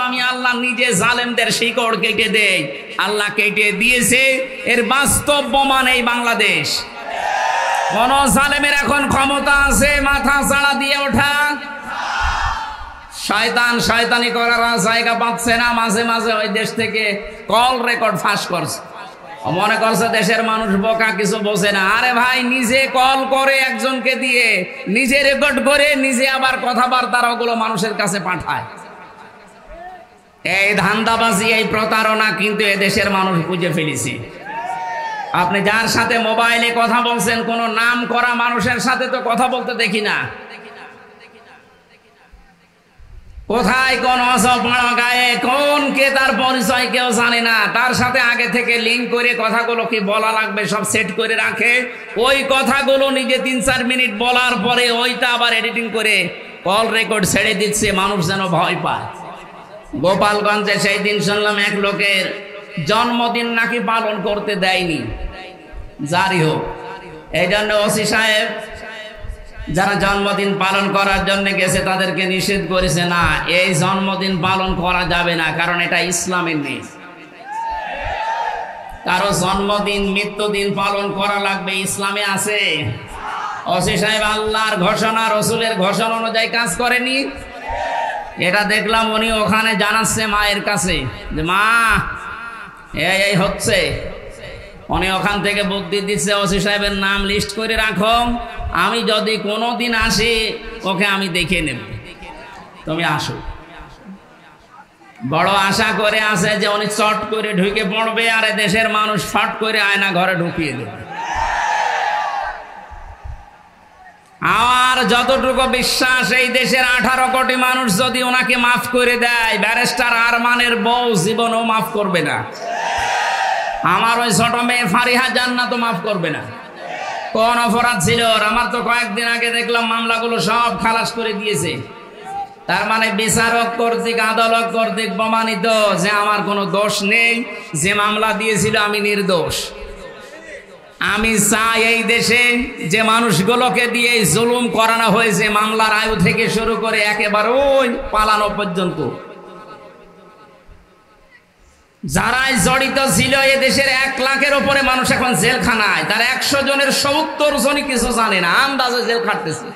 আমি আল্লাহ নিজে জালেমদের শিকড় কেটে দেই। আল্লাহ কেটে দিয়েছে, এর বাস্তব প্রমাণ এই বাংলাদেশ। কোন জালেমের এখন ক্ষমতা আছে মাথা চাড়া দিয়ে ওঠা? শয়তান শয়তানি করার জায়গা পাচ্ছে না। মাঝে মাঝে ওই দেশ থেকে কল রেকর্ড ফাঁস করছে, মনে করছে দেশের মানুষ বোকা, কিছু বোঝে না। আরে ভাই, নিজে কল করে একজনকে দিয়ে, নিজে রেকর্ড করে, নিজে আবার কথাবার্তার ওগুলো মানুষের কাছে পাঠায়। এই ধান্দাবাজি, এই প্রতারণা কিন্তু এদেশের মানুষ বুঝে ফেলেছে। আপনি যার সাথে মোবাইলে কথা বলছেন, কোন নাম করা মানুষের সাথে তো কথা বলতে দেখি না। কোথায় কোন অসপড়া গায়ে কোন কে, তার পরিচয় কেউ জানে না। তার সাথে আগে থেকে লিঙ্ক করে কথাগুলো কি বলা লাগবে সব সেট করে রাখে। ওই কথাগুলো নিজে 3-4 মিনিট বলার পরে ওইটা আবার এডিটিং করে কল রেকর্ড ছেড়ে দিচ্ছে, মানুষ যেন ভয় পায়। গোপালগঞ্জে সেই দিন শুনলাম এক লোকের জন্মদিন নাকি পালন করতে দেয়নি। জারি হোক, এই জন্য ওসি সাহেব যারা জন্মদিন পালন করার জন্য গেছে তাদেরকে নিষেধ করেছে, না, এই জন্মদিন পালন করা যাবে না, কারণ এটা ইসলামের নেই। কারো জন্মদিন মৃত্যুদিন পালন করা লাগবে, ইসলামে আছে। ওসি সাহেব আল্লাহর ঘোষণা রসুলের ঘোষণা অনুযায়ী কাজ করেনি। এটা দেখলাম উনি ওখানে জানাচ্ছে মায়ের কাছে যে মা এই হচ্ছে। উনি ওখান থেকে বুদ্ধি দিচ্ছে, ওসি সাহেবের নাম লিস্ট করে রাখো, আমি যদি কোনোদিন আসি ওকে আমি দেখে নেব, তুমি আসো। বড় আশা করে আসে যে উনি চট করে ঢুকে পড়বে আর দেশের মানুষ ফট করে আয়না ঘরে ঢুকিয়ে দেবে। আমার যতটুকু বিশ্বাস, এই দেশের 18 কোটি মানুষ যদি ওনাকে মাফ করে দেয়, ব্যারিস্টার আরমানের বউ জীবনও মাফ করবে না। আমার ওই ছোট মেয়ে ফারিহা জান্নাত তো মাফ করবে না। কোন অপরাধ ছিল? আমার তো কয়েকদিন আগে দেখলাম মামলাগুলো সব খালাস করে দিয়েছে। তার মানে বিচারক কর্তৃক, আদালত কর্তৃক প্রমাণিত যে আমার কোনো দোষ নেই, যে মামলা দিয়েছিল আমি নির্দোষ। আমি চাই এই দেশে যে মানুষগুলোকে দিয়ে জুলুম করানো হয়েছে, মামলার আয়ু থেকে শুরু করে একেবারে ওই পালানো পর্যন্ত, যারাই জড়িত ছিল, এ দেশের 1 লাখের উপরে মানুষ এখন জেলখানায়। তার 100 জনের 70 জনই কিছু জানে না, আন্দাজে জেল খাটতেছে।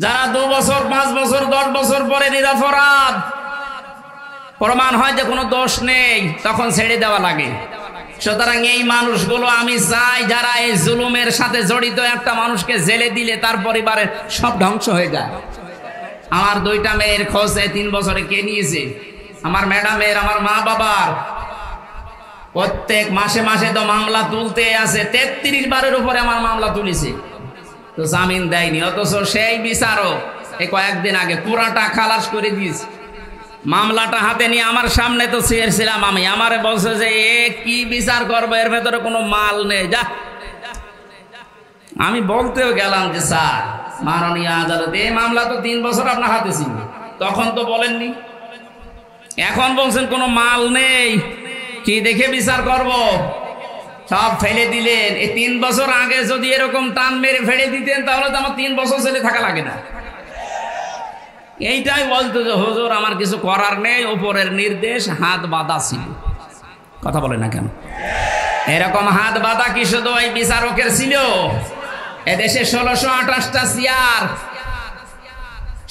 যারা 2 বছর 5 বছর 10 বছর পরে নিরপরাধ প্রমাণ হয় যে কোনো দোষ নেই, তখন ছেড়ে দেওয়া লাগে। সুতরাং এই মানুষগুলো আমি চাই, যারা এই জুলুমের সাথে জড়িত, একটা মানুষকে জেলে দিলে তার পরিবারের সব ধ্বংস হয়ে যায়। আমার 2টা মেয়ের খোঁজ 3 বছরে কে নিয়েছে? আমার ম্যাডামের, আমার মা বাবার। প্রত্যেক মাসে মাসে তো মামলা তুলতে আছে, 33 বারের উপরে আমার মামলা তুলেছে, তো জামিন দেয়নি। অথচ সেই বিচারক এই কয়েকদিন আগে পুরাটা খালাস করে দিয়েছে। মামলাটা হাতে নিয়ে আমার সামনে তো ছিলাম আমি, আমারে বলছে যে এ কি বিচার করবো, এর ভেতরে কোনো মাল নেই, যা। আমি বলতেও গেলাম যে স্যার মাননীয় আদালতে এই মামলা তো 3 বছর আপনার হাতে ছিল, তখন তো বলেননি, এখন বলছেন কোনো মাল নেই, কি দেখে বিচার করব? সব ফেলে দিলেন। এই 3 বছর আগে যদি এরকম টান মেরে ফেলে দিতেন তাহলে তো আমার 3 বছর ছেলে থাকা লাগে না। এইটাই বলতো যে হুজুর আমার কিছু করার নেই, উপরের নির্দেশ, হাত বাঁধা ছিল। কথা বলে না কেন? এরকম হাত বাঁধা কি শুধু ওই বিচারকের ছিল? এদেশে 1628টা চেয়ার,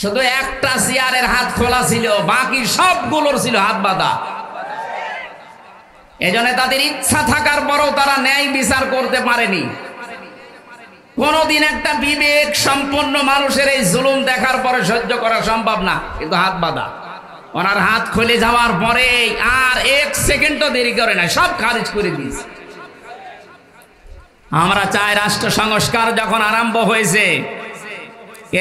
শুধু একটা চেয়ারের হাত খোলা ছিল, বাকি সবগুলোর ছিল হাত বাঁধা। এজন্য তাদের ইচ্ছা থাকার পরেও তারা ন্যায় বিচার করতে পারেনি। কোনদিন একটা বিবেক সম্পন্ন মানুষের এই জুলুম দেখার পরে সহ্য করা সম্ভব না, কিন্তু হাত বাঁধা। ওনার হাত খুলে যাওয়ার পরে আর 1 সেকেন্ডও দেরি করে না, সব খারিজ করে দিয়েছে। আমরা চাই রাষ্ট্র সংস্কার যখন আরম্ভ হয়েছে,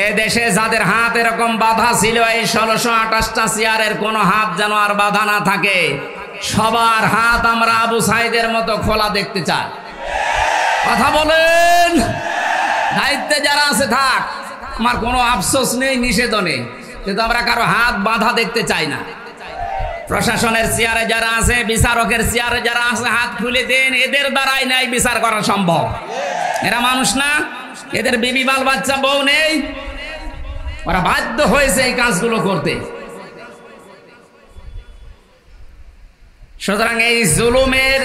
এ দেশে যাদের হাত এরকম বাঁধা ছিল এই 1628টা চেয়ারের কোনো হাত যেন আর বাঁধা না থাকে। সবার হাত আমরা আবু সাইদের মতো খোলা দেখতে চাই। কথা বলেন। দায়িত্বে যারা আছে থাক, আমার কোনো আফসোস নেই, নিষেধও নেই, কিন্তু আমরা কারো হাত বাঁধা দেখতে চাই না। প্রশাসনের চেয়ারে যারা আছে, বিচারকের চেয়ারে যারা আছে, হাত খুলে দেন, এদের দ্বারাই ন্যায় বিচার করা সম্ভব। এরা মানুষ না? এদের বিবি বাল বাচ্চা বউ নেই? ওরা বাধ্য হয়েছে এই কাজগুলো করতে। সুতরাং এই জুলুমের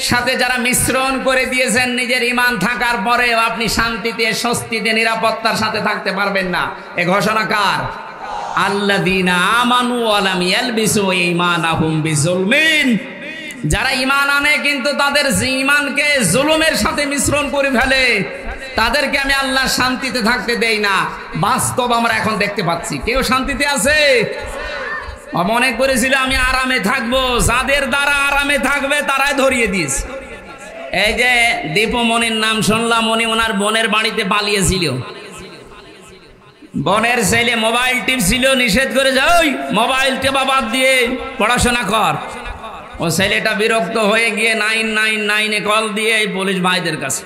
সাথে যারা মিশ্রণ করে দিয়েছেন, নিজের ঈমান থাকার পরেও আপনি শান্তিতে, স্বস্তিতে, নিরাপত্তার সাথে থাকতে পারবেন না। এ ঘোষণা কার? আল্লাযীনা আমানু ওয়া লাম ইয়ালবিসু ঈমানাহুম বিজুলমিন। যারা ঈমান আনে কিন্তু তাদের ঈমানকে জুলুমের সাথে মিশ্রণ করে ফেলে, তাদেরকে আমি আল্লাহ শান্তিতে থাকতে দেই না। বাস্তব আমরা এখন দেখতে পাচ্ছি। কেউ শান্তিতে আছে? মনে করেছিল আমি আরামে থাকবো, যাদের দ্বারা আরামে থাকবে তারাই ধরিয়ে দিয়েছে। এই যে দীপমণির নাম শুনলাম, উনি ওনার বোনের বাড়িতে পালিয়েছিল। বোনের ছেলে মোবাইল টিপছিল, নিষেধ করে যাই মোবাইল টেপা বাদ দিয়ে পড়াশোনা কর। ও ছেলেটা বিরক্ত হয়ে গিয়ে 999-এ কল দিয়ে এই পুলিশ ভাইদের কাছে।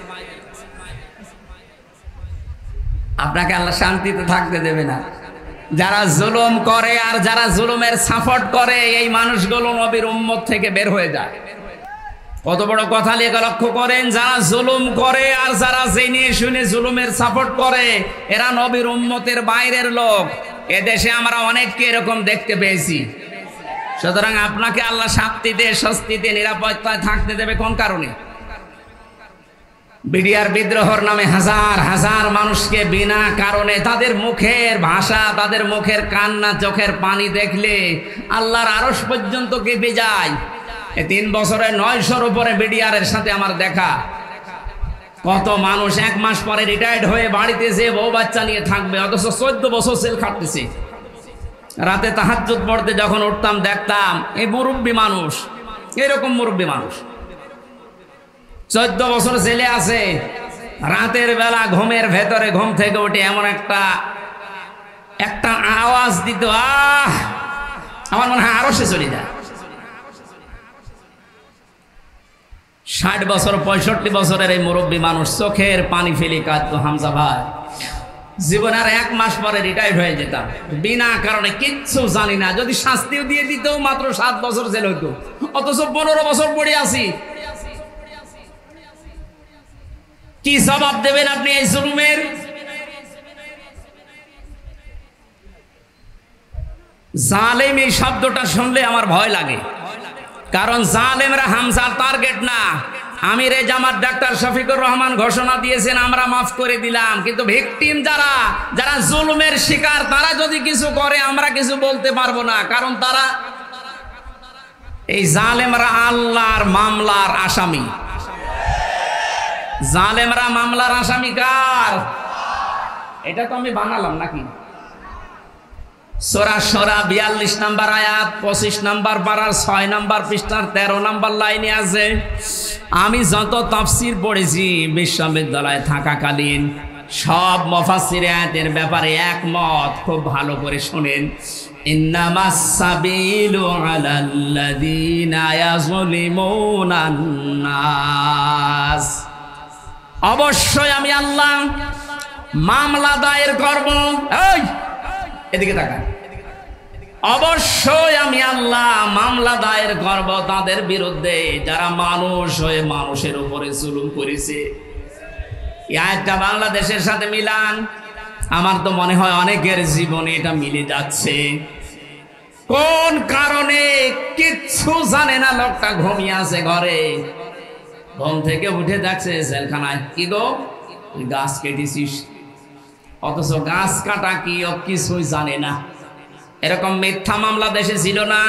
আপনাকে আল্লাহ শান্তিতে থাকতে দেবে না। যারা জুলুম করে আর যারা জুলুমের সাপোর্ট করে, এই মানুষগুলো নবীর উম্মত থেকে বের হয়ে যায়। কত বড় কথা লেখা লক্ষ্য করেন। যারা জুলুম করে আর যারা জেনে শুনে জুলুমের সাপোর্ট করে, এরা নবীর উম্মতের বাইরের লোক। এদেশে আমরা অনেককে এরকম দেখতে পেয়েছি। সুতরাং আপনাকে আল্লাহ শান্তিতে, স্বস্তিতে, নিরাপত্তায় থাকতে দেবে কোন কারণে? বিডিআর বিদ্রোহর নামে হাজার হাজার মানুষকে বিনা কারণে, তাদের মুখের ভাষা, তাদের মুখের কান্না, চোখের পানি দেখলে আল্লাহর আরশ পর্যন্ত কেঁপে যায়। এই 3 বছরে 900-র উপরে বিডিআরের সাথে আমার দেখা। কত মানুষ 1 মাস পরে রিটায়ার্ড হয়ে বাড়িতে যে বউ বাচ্চা নিয়ে থাকবে, অথচ 14 বছর জেল খাটতেছে। রাতে তাহাজ্জুদ পড়তে যখন উঠতাম দেখতাম এই মুরব্বী মানুষ, এরকম মুরব্বী মানুষ 14 বছর জেলে আছে। রাতের বেলা ঘুমের ভেতরে ঘুম থেকে উঠে এমন একটা আওয়াজ দিত, আমার মনে হয় আরো সে চলে যায়। 60 বছর 65 বছরের এই মুরব্বী মানুষ চোখের পানি ফেলে কাঁদতো, হামজা ভাই জীবন আর 1 মাস পরে রিটায়ার্ড হয়ে যেতাম, বিনা কারণে কিচ্ছু জানি না। যদি শাস্তিও দিয়ে দিত মাত্র 7 বছর জেল হইতো, অথচ 15 বছর পড়ে আছি। কি জবাব দেবেন আপনি এই জুলুমের? জালেম এই শব্দটা শুনলে আমার ভয় লাগে, কারণ জালেমরা হামজার টার্গেট না। আমির জামাত ডাক্তার শফিকুর রহমান ঘোষণা দিয়েছেন আমরা মাফ করে দিলাম, কিন্তু ভিকটিম যারা জুলুমের শিকার, তারা যদি কিছু করে আমরা কিছু বলতে পারবো না, কারণ তারা এই জালেমরা আল্লাহর মামলার আসামি। জালেমরা মামলার আসামি কার? এটা তো আমি বানালাম নাকি? সূরা শুরা 42 নম্বর আয়াত 25 নম্বর পারার 6 নম্বর পৃষ্ঠার 13 নম্বর লাইনে আছে। আমি যত তাফসীর পড়েছি বিশ্ববিদ্যালয়ে থাকাকালীন, সব মুফাসসির আয়াতের ব্যাপারে একমত। খুব ভালো করে শুনেন। ইন্নামাস সাবিলু আলাল্লাযীনা ইয়াযলিমুনান নাস। অবশ্যই আমি আল্লাহ মামলা দায়ের করব। এই এদিকে তাকান। অবশ্যই আমি আল্লাহ মামলা দায়ের করব তাদের বিরুদ্ধে যারা মানুষ হয়ে মানুষের উপরে জুলুম করেছে। এই আয়াতটা বাংলাদেশের সাথে মিলান। আমার তো মনে হয় অনেকের জীবনে এটা মিলে যাচ্ছে। কোন কারণে কিচ্ছু জানে না, লোকটা ঘুমিয়ে আছে ঘরে, ঘুম থেকে উঠে যাচ্ছে জেলখানায়। কি গো, গাছ কেটেছিস? অথচ গাছ কাটা কি ও কিছুই জানে না। এরকম মিথ্যা মামলা দেশে ছিল না?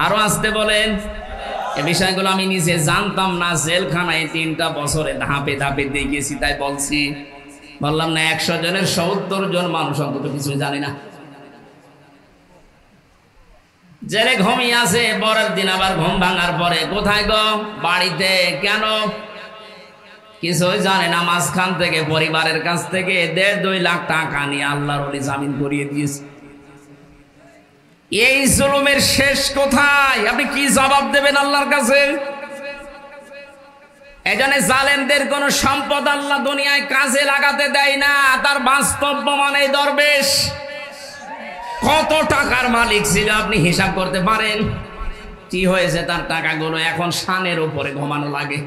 আরো আসতে বলেন। এই বিষয়গুলো আমি নিজে জানতাম না, জেলখানায় 3টা বছরে ধাপে ধাপে দেখেছি, তাই বলছি। বললাম না 100 জনের 70 জন মানুষ অন্তত কিছু জানে না। জেলে ঘুমিয়ে আছে, পরের দিন আবার ঘুম ভাঙার পরে কোথায় গো? বাড়িতে। কেন? কিছুই জানে না। মাঝখান থেকে পরিবারের কাছ থেকে 1.5-2 লাখ টাকা নিয়ে আল্লাহর ওলি জামিন করিয়ে দিয়েছে। এই জুলুমের শেষ কোথায়? আপনি কি জবাব দেবেন আল্লাহর কাছে? এজন্য জালেমদের কোন সম্পদ আল্লাহ দুনিয়ায় কাজে লাগাতে দেয় না। তার বাস্তব প্রমাণ এই দরবেশ কত টাকার মালিক ছিল আপনি হিসাব করতে পারেন? কি হয়েছে তার টাকাগুলো? এখন শানের উপরে ঘুমানো লাগে।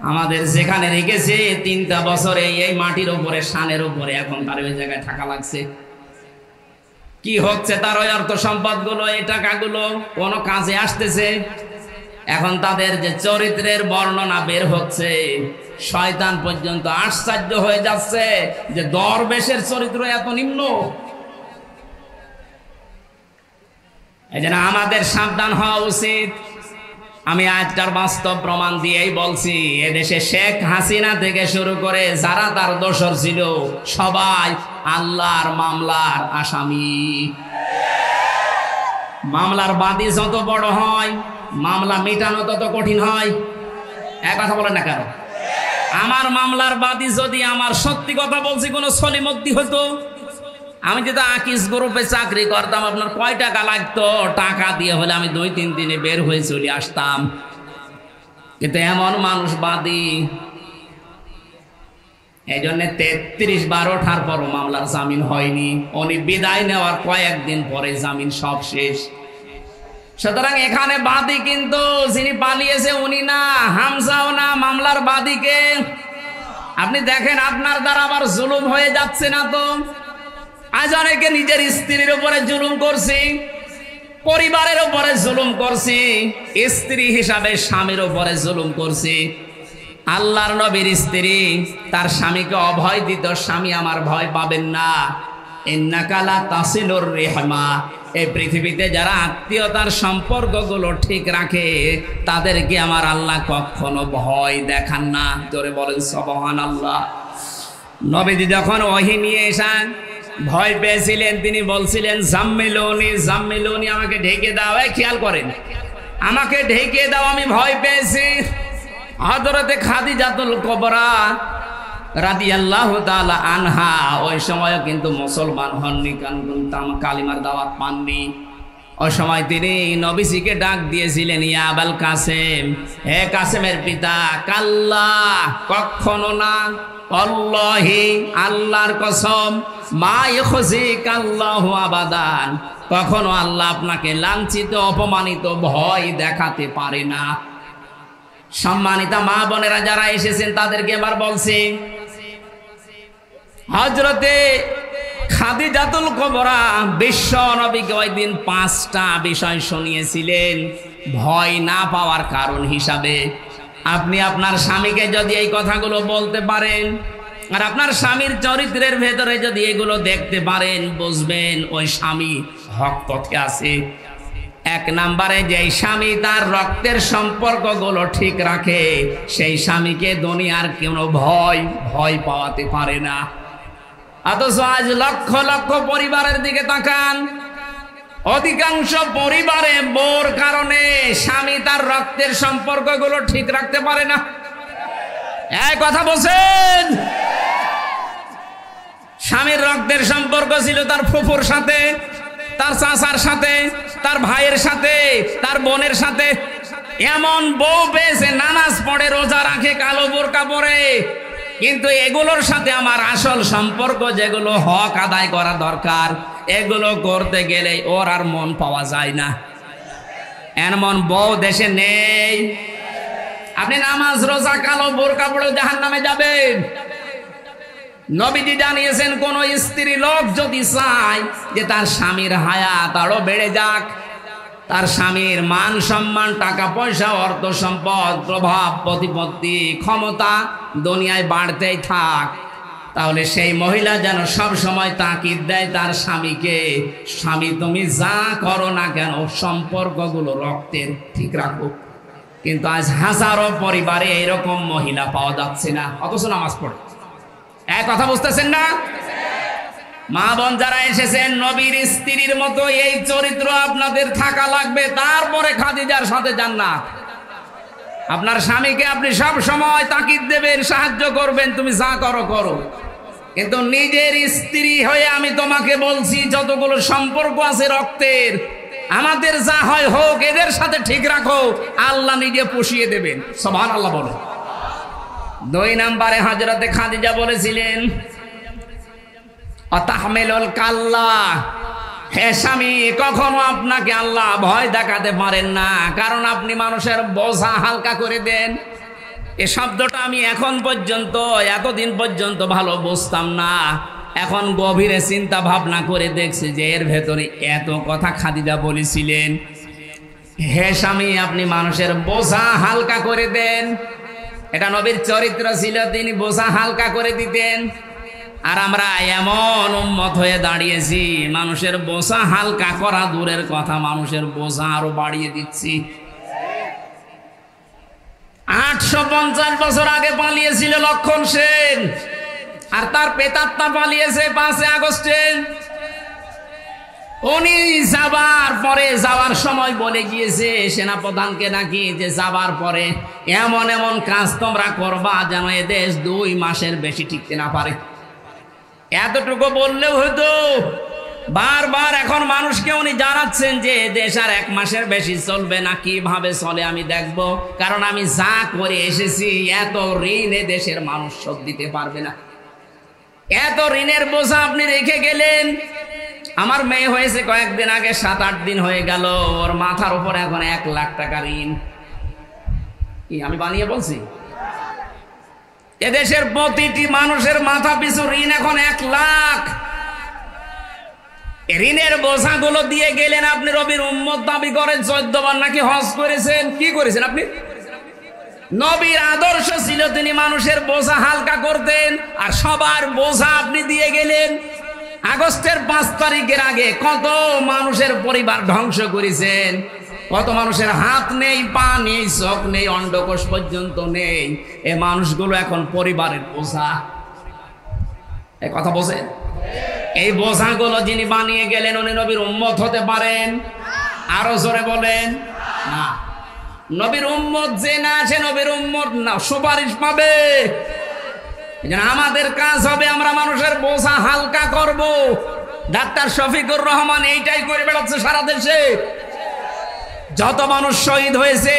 আমাদের যেখানে রেখেছে 3টা বছরে এই মাটির উপরে, শানের উপরে, এখন তার ওই জায়গায় টাকা লাগছে। কি হচ্ছে তার ওই অর্থ সম্পদ গুলো, এই টাকাগুলো কোন কাজে আসতেছে? এখন তাদের যে চরিত্রের বর্ণনা বের হচ্ছে, শয়তান পর্যন্ত আশ্চর্য হয়ে যাচ্ছে যে দরবেশের চরিত্র এত নিম্ন। এই জন্য আমাদের সাবধান হওয়া উচিত। আমি আজটার বাস্তব প্রমাণ দিয়েই বলছি, এদেশে শেখ হাসিনা থেকে শুরু করে যারা তার দোসর ছিল সবাই আল্লাহর মামলার আসামি। মামলার বাদী যত বড় হয়, মামলা মেটানো তত কঠিন হয়। এক কথা বলেন না কেন? আমার মামলার বাদী যদি আমার সত্যি কথা বলছি কোনো সলিমদ্দি হতো, আমি যেটা আকিস গ্রুপে চাকরি করতাম, আপনার কয় টাকা লাগতো? টাকা দিয়ে হলে আমি 2-3 দিনে বের হয়ে চলে আসতাম। কিন্তু এমন মানুষ বাদী, এই জন্য 33 বার ওঠার পরও মামলার জামিন হয়নি। উনি বিদায় নেওয়ার কয়েকদিন পরে জামিন সব শেষ। সুতরাং এখানে বাদী কিন্তু যিনি পালিয়েছে উনি না, হামজাও না, মামলার বাদীকে। আপনি দেখেন আপনার দ্বারা আবার জুলুম হয়ে যাচ্ছে না তো? আজ অনেকে নিজের স্ত্রীর উপরে জুলুম করছি, পরিবারের উপরে জুলুম করছি, স্ত্রী হিসাবে স্বামীর উপরে জুলুম করছি। আল্লাহর নবীর স্ত্রী তার স্বামীকে অভয় দিত, স্বামী আমার ভয় পাবেন না, ইন্নাকা লা তাসিলুর রিহমা। এই পৃথিবীতে যারা আত্মীয়তার সম্পর্কগুলো ঠিক রাখে তাদেরকে আমার আল্লাহ কখনো ভয় দেখান না। জোরে বলেন সুবহানাল্লাহ। নবীজি যখন ওহী নিয়ে এসেন, ভয় পেয়েছিলেন, তিনি বলছিলেন জাম্মিলুনি জাম্মিলুনি, আমাকে ঢেকে দাও। খেয়াল করেন, আমাকে ঢেকে দাও, আমি ভয় পেয়েছি। হযরতে খাদিজাতুল কুবরা রাদিয়াল্লাহু তাআলা আনহা ওই সময়ও কিন্তু মুসলমান হননি, কারণ কালিমার দাওয়াত পাননি। ওই সময় তিনি নবীজিকে ডাক দিয়েছিলেন, ইয়া আবাল কাসেম, হে কাসেমের পিতা, কাল্লা, কখনো না, আল্লাহি, আল্লাহর কসম, মা ইখজিকাল্লাহু আবাদান, কখনো আল্লাহ আপনাকে লাঞ্ছিত অপমানিত ভয় দেখাতে পারে না। সম্মানিতা মা বোনেরা যারা এসেছেন তাদেরকে এবার বলছি, হযরতে খাদিজাতুল কুবরা বিশ্ব নবীকে ওই দিন 5টা বিষয় শুনিয়েছিলেন ভয় না পাওয়ার কারণ হিসাবে। আপনি আপনার স্বামীকে যদি এই কথাগুলো বলতে পারেন আর আপনার স্বামীর চরিত্রের ভেতরে যদি এগুলো দেখতে পারেন, বুঝবেন ওই স্বামী হক পথে আছে। 1 নম্বরে, যেই স্বামী তার রক্তের সম্পর্কগুলো ঠিক রাখে সেই স্বামীকে দুনিয়ার কোনো ভয় পাওয়াতে পারে না। অথচ আজ লক্ষ লক্ষ পরিবারের দিকে তাকান, অধিকাংশ পরিবারে বোর কারণে স্বামী তার রক্তের সম্পর্কগুলো ঠিক রাখতে পারে না। এই কথা বলছেন? স্বামীর রক্তের সম্পর্ক ছিল তার ফুফুর সাথে, তার চাচার সাথে, তার ভাইয়ের সাথে, তার বোনের সাথে। এমন বউ পেয়েছে নামাজ পড়ে রোজা রাখে কালো বোরকা পরে, কিন্তু এগুলোর সাথে আমার আসল সম্পর্ক যেগুলো হক আদায় করা দরকার এগুলো করতে গেলে ওর আর মন পাওয়া যায় না। এমন বউ দেশে নেই। আপনি নামাজ রোজা কালো বোরকা পড়ে জাহান্নামে যাবেন। নবীজি জানিয়েছেন কোন স্ত্রী লোক যদি চায় যে তার স্বামীর হায়াত আরো বেড়ে যাক, তার স্বামীর মান সম্মান টাকা পয়সা অর্থ সম্পদ প্রভাব প্রতিপত্তি ক্ষমতা দুনিয়ায় বাড়তেই থাক, তাহলে সেই মহিলা যেন সব সময় তাকিদ দেয় তার স্বামীকে, স্বামী তুমি যা করো না কেন সম্পর্কগুলো রক্তের ঠিক রাখো। কিন্তু আজ হাজারো পরিবারে এরকম মহিলা পাওয়া যাচ্ছে না, অথচ নামাজ পড়ে। এক কথা বুঝতেছেন না? মা বোন যারা এসেছেন, নবীর স্ত্রীর মতো এই চরিত্র আপনাদের থাকা লাগবে, তারপরে খাদিজার সাথে জান্নাত। আপনার স্বামীকে আপনি সব সময় তাকিদ দেবেন, সাহায্য করবেন, তুমি যা করো করো, কিন্তু নিজের স্ত্রী হয়ে আমি তোমাকে বলছি যতগুলো সম্পর্ক আছে রক্তের, আমাদের যা হয় হোক, এদের সাথে ঠিক রাখো, আল্লাহ নিজে পুষিয়ে দেবেন। সুবহানাল্লাহ বলে। 2 নম্বরে হযরতে খাদিজা বলেছিলেন অতাহমিলুল কাল্লা, হে স্বামী কখনো আপনাকে আল্লাহ ভয় দেখাতে পারেন না, কারণ আপনি মানুষের বোঝা হালকা করে দেন। এই শব্দটা আমি এখন পর্যন্ত এতদিন পর্যন্ত ভালো বুঝতাম না, এখন গভীরে চিন্তা ভাবনা করে দেখছি যে এর ভেতরে এত কথা খাদিজা বলেছিলেন। হে স্বামী আপনি মানুষের বোঝা হালকা করে দেন, এটা নবীর চরিত্র ছিল, তিনি বোঝা হালকা করে দিতেন। আর আমরা এমন উম্মত হয়ে দাঁড়িয়েছি মানুষের বোঝা হালকা করা দূরের কথা, মানুষের বোঝা আরো বাড়িয়ে দিচ্ছি। 850 বছর আগে পালিয়েছিল লক্ষণ সেন, আর তার পেতাত্তা পালিয়েছে 5 আগস্টে। উনি যাওয়ার সময় বলে গিয়েছে সেনাপ্রধানকে নাকি যে যাবার পরে এমন এমন কাজ তোমরা করবা যেন এ দেশ 2 মাসের বেশি টিকতে না পারে। এতটুকু বললেও হয়তো, বারবার এখন মানুষকে উনি জানাচ্ছেন যে দেশ আর 1 মাসের বেশি চলবে না, কিভাবে চলে আমি দেখব, কারণ আমি যা করে এসেছি এত ঋণ এ দেশের মানুষ শোধ দিতে পারবে না। এত ঋণের বোঝা আপনি রেখে গেলেন। আমার মেয়ে হয়েছে কয়েকদিন আগে, 7-8 দিন হয়ে গেল, ওর মাথার উপর এখন 1 লাখ টাকা ঋণ। কি আমি বানিয়ে বলছি? এদেশের প্রতিটি মানুষের মাথা পিছু ঋণ এখন 1 লাখ। ঋণের বোঝাগুলো দিয়ে গেলেন আপনি, রবির উম্মত দাবি করেন, 14 বার নাকি হজ করেছেন। কি করেছেন আপনি? নবীর আদর্শ ছিল তিনি মানুষের বোঝা হালকা করতেন, আর সবার বোঝা আপনি দিয়ে গেলেন। আগস্টের 5 তারিখের আগে কত মানুষের পরিবার ধ্বংস করেছেন, কত মানুষের হাত নেই, পা নেই, চোখ নেই, অন্ডকোষ পর্যন্ত নেই। এই মানুষগুলো এখন পরিবারের বোঝা। এই কথা বোঝেন? এই বোঝাগুলো যিনি বানিয়ে গেলেন উনি নবীর উম্মত হতে পারেন? আরো জোরে বলেন না। নবীর উম্মত যে না, সে নবীর উম্মত না, সুপারিশ পাবে। আমাদের কাজ হবে আমরা মানুষের বোঝা হালকা করব। ডাক্তার শফিকুর রহমান এইটাই করে বেড়াচ্ছে সারা দেশে। যত মানুষ শহীদ হয়েছে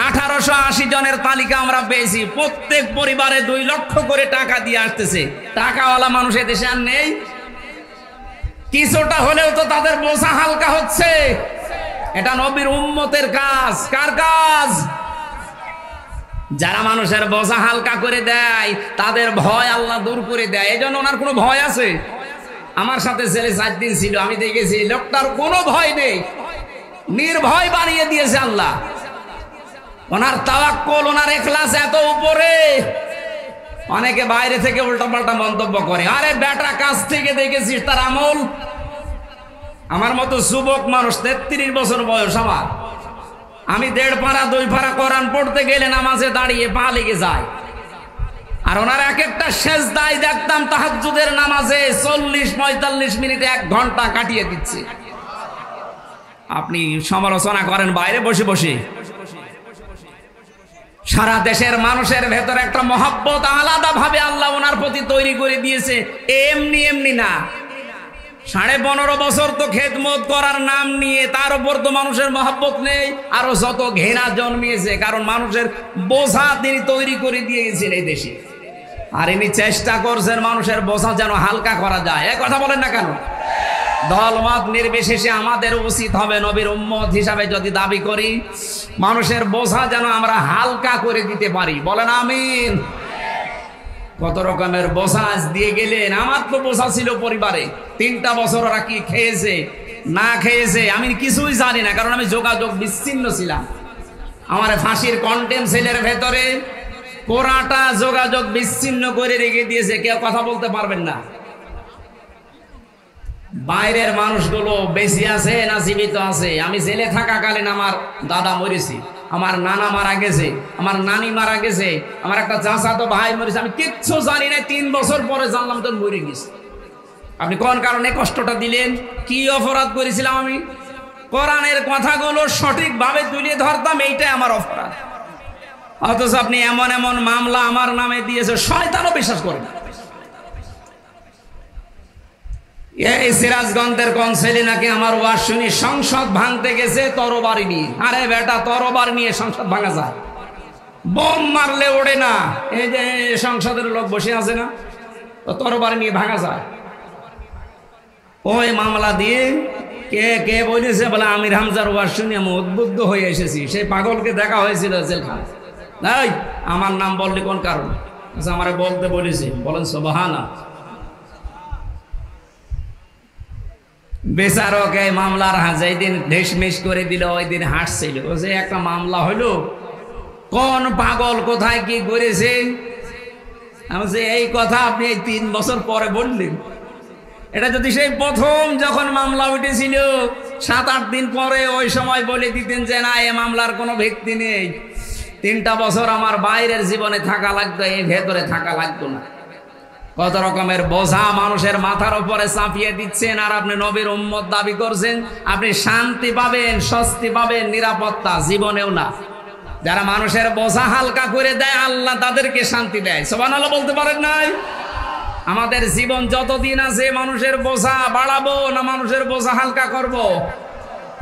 1880 জনের তালিকা আমরা পেয়েছি, প্রত্যেক পরিবারে 2 লক্ষ করে টাকা দিয়ে আসতেছে। টাকাওয়ালা মানুষ দেশে আর নেই, কিছুটা হলেও তো তাদের বোঝা হালকা হচ্ছে। এটা নবীর উম্মতের কাজ। কার কাজ? যারা মানুষের বোঝা হালকা করে দেয় তাদের ভয় আল্লাহ দূর করে দেয়। এই জন্য ওনার কোনো ভয় আছে? আমার সাথে ছেলে 4 দিন ছিল, আমি দেখেছি লোকটার কোনো ভয় নেই, নির্ভয় বানিয়ে দিয়েছে আল্লাহ। ওনার তাওয়াক্কুল, ওনার ইখলাস এত উপরে। অনেকে বাইরে থেকে উল্টাপাল্টা মন্তব্য করে, আরে বেটা কাছ থেকে দেখেছিস তার আমল। আমার মতো যুবক মানুষ, 33 বছর বয়স আমার, আমি 1.5 পারা 2 পারা কোরআন পড়তে গেলে নামাজে দাঁড়িয়ে পা লেগে যায়। আর ওনার এক একটা সেজদায় দেখতাম তাহাজ্জুদের নামাজে 40-45 মিনিট 1 ঘন্টা কাটিয়ে দিচ্ছে। আপনি সমালোচনা করেন বাইরে বসে বসে। সারা দেশের মানুষের ভেতরে একটা মহব্বত আলাদা ভাবে আল্লাহ ওনার প্রতি তৈরি করে দিয়েছে, এমনি এমনি না। 15.5 বছর তো খেদমত করার নাম নিয়ে তার উপর তো মানুষের মহব্বত নেই, আরো যত ঘৃণা জন্মিয়েছে, কারণ মানুষের বোঝা তিনি তৈরি করে দিয়ে গেছেন এই দেশে। আর ইনি চেষ্টা করছেন মানুষের বোঝা যেন হালকা করা যায়। এক কথা বলেন না কেন? দলমত নির্বিশেষে আমাদের উচিত হবে নবীর উম্মত হিসাবে যদি দাবি করি, মানুষের বোঝা যেন আমরা হালকা করে দিতে পারি। বলেন আমিন। কত রকমের বোঝা দিয়ে গেলেন। আমার তো বোঝা ছিল পরিবারে, 3টা বছর ওরা কি খেয়েছে না খেয়েছে আমি কিছুই জানি না, কারণ আমি যোগাযোগ বিচ্ছিন্ন ছিলাম। আমার ফাঁসির কন্টেম সেলের ভেতরে পুরাটা যোগাযোগ বিচ্ছিন্ন করে রেখে দিয়েছে, কেউ কথা বলতে পারবেন না। বাইরের মানুষগুলো বেঁচে আছে না জীবিত আছে। আমি জেলে থাকাকালীন আমার দাদা মরেছে, আমার নানা মারা গেছে, আমার নানি মারা গেছে, আমার একটা চাচাতো ভাই মরেছে, আমি কিচ্ছু জানি না। 3 বছর পরে জানলাম তো মরে গেছে। আপনি কোন কারণে কষ্টটা দিলেন? কি অপরাধ করেছিলাম আমি? কোরআনের কথাগুলো সঠিকভাবে তুলে ধরতাম, এইটাই আমার অপরাধ। অথচ আপনি এমন এমন মামলা আমার নামে দিয়েছে, শয়তানও বিশ্বাস করে না। এই সিরাজগঞ্জের কোন ছেলে নাকি আমার ওয়াজ শুনি সংসদ ভাঙতে গেছে তরবারি নিয়ে। আরে বেটা, তরবারি নিয়ে সংসদ ভাঙা যায়? বোম মারলে ওড়ে না। এই যে সংসদের লোক বসে আছে না, তরবারি নিয়ে ভাঙা যায়? ওই মামলা দিয়ে কে কে বলেছে? বলে আমির হামজার ওয়াজ শুনি আমি উদ্বুদ্ধ হয়ে এসেছি। সেই পাগলকে দেখা হয়েছিল জেলখানা। এই আমার নাম বললি কোন কারণ? আমার বলতে বলেছি। বলেন সুবহানাল্লাহ। বেচারক এই মামলার যেদিন ঢেসমেশ করে দিল ওই দিন হাসছিল, যে একটা মামলা হইল, কোন পাগল কোথায় কি করেছে। আমি যে এই কথা আপনি 3 বছর পরে বললেন, এটা যদি সেই প্রথম যখন মামলা উঠেছিল 7-8 দিন পরে ওই সময় বলে দিতেন যে না, এই মামলার কোনো ভিত্তি নেই, 3টা বছর আমার বাইরের জীবনে থাকা লাগতো, এই ভেতরে থাকা লাগতো না। কত রকমের বোঝা মানুষের মাথার উপরে চাপিয়ে দিচ্ছেন, আর আপনি নবীর উম্মত দাবি করছেন। আপনি শান্তি পাবেন, স্বস্তি পাবেন, নিরাপত্তা জীবনেও না। যারা মানুষের বোঝা হালকা করে দেয় আল্লাহ তাদেরকে শান্তি দেয়। সুবহানাল্লাহ বলতে পারেন নাই? আমাদের জীবন যতদিন আছে মানুষের বোঝা বাড়াবো না মানুষের বোঝা হালকা করব?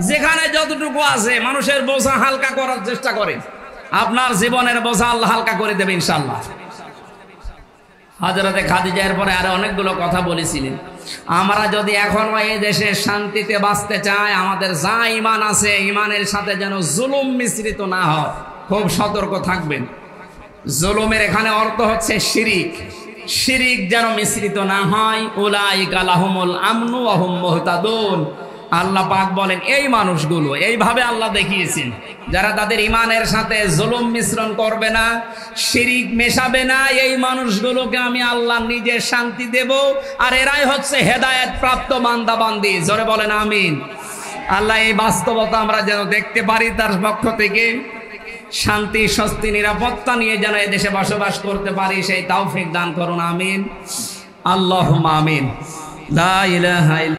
যেখানে যতটুকু আছে মানুষের বোঝা হালকা করার চেষ্টা করেন, আপনার জীবনের বোঝা আল্লাহ হালকা করে দেবে ইনশাআল্লাহ। হযরতে খাদিজার পরে আরো অনেকগুলো কথা বলেছিলেন। আমরা যদি এখনো এই দেশে শান্তিতে বাঁচতে চাই, আমাদের যা ঈমান আছে ঈমানের সাথে যেন জুলুম মিশ্রিত না হয়, খুব সতর্ক থাকবেন। জুলুমের এখানে অর্থ হচ্ছে শিরিক। শিরিক যেন মিশ্রিত না হয়। উলাইকা লাহুমুল আমনু ওয়া হুম মুহতাদুন। আল্লাহ পাক বলেন এই মানুষগুলো, এইভাবে আল্লাহ দেখিয়েছেন, যারা তাদের ঈমানের সাথে জুলুম মিশ্রণ করবে না, শিরিক মেশাবে না, এই মানুষগুলোকে আমি আল্লাহ নিজে শান্তি দেব। আর এরাই হচ্ছে হেদায়েত প্রাপ্ত বান্দা বান্দি। জোরে বলেন আমিন। আল্লাহ এই বাস্তবতা আমরা যেন দেখতে পারি, তার পক্ষ থেকে শান্তি, স্বস্তি, নিরাপত্তা নিয়ে যেন এই দেশে বসবাস করতে পারি, সেই তৌফিক দান করুন। আমিন। আল্লাহুম্মা আমিন। লা ইলাহা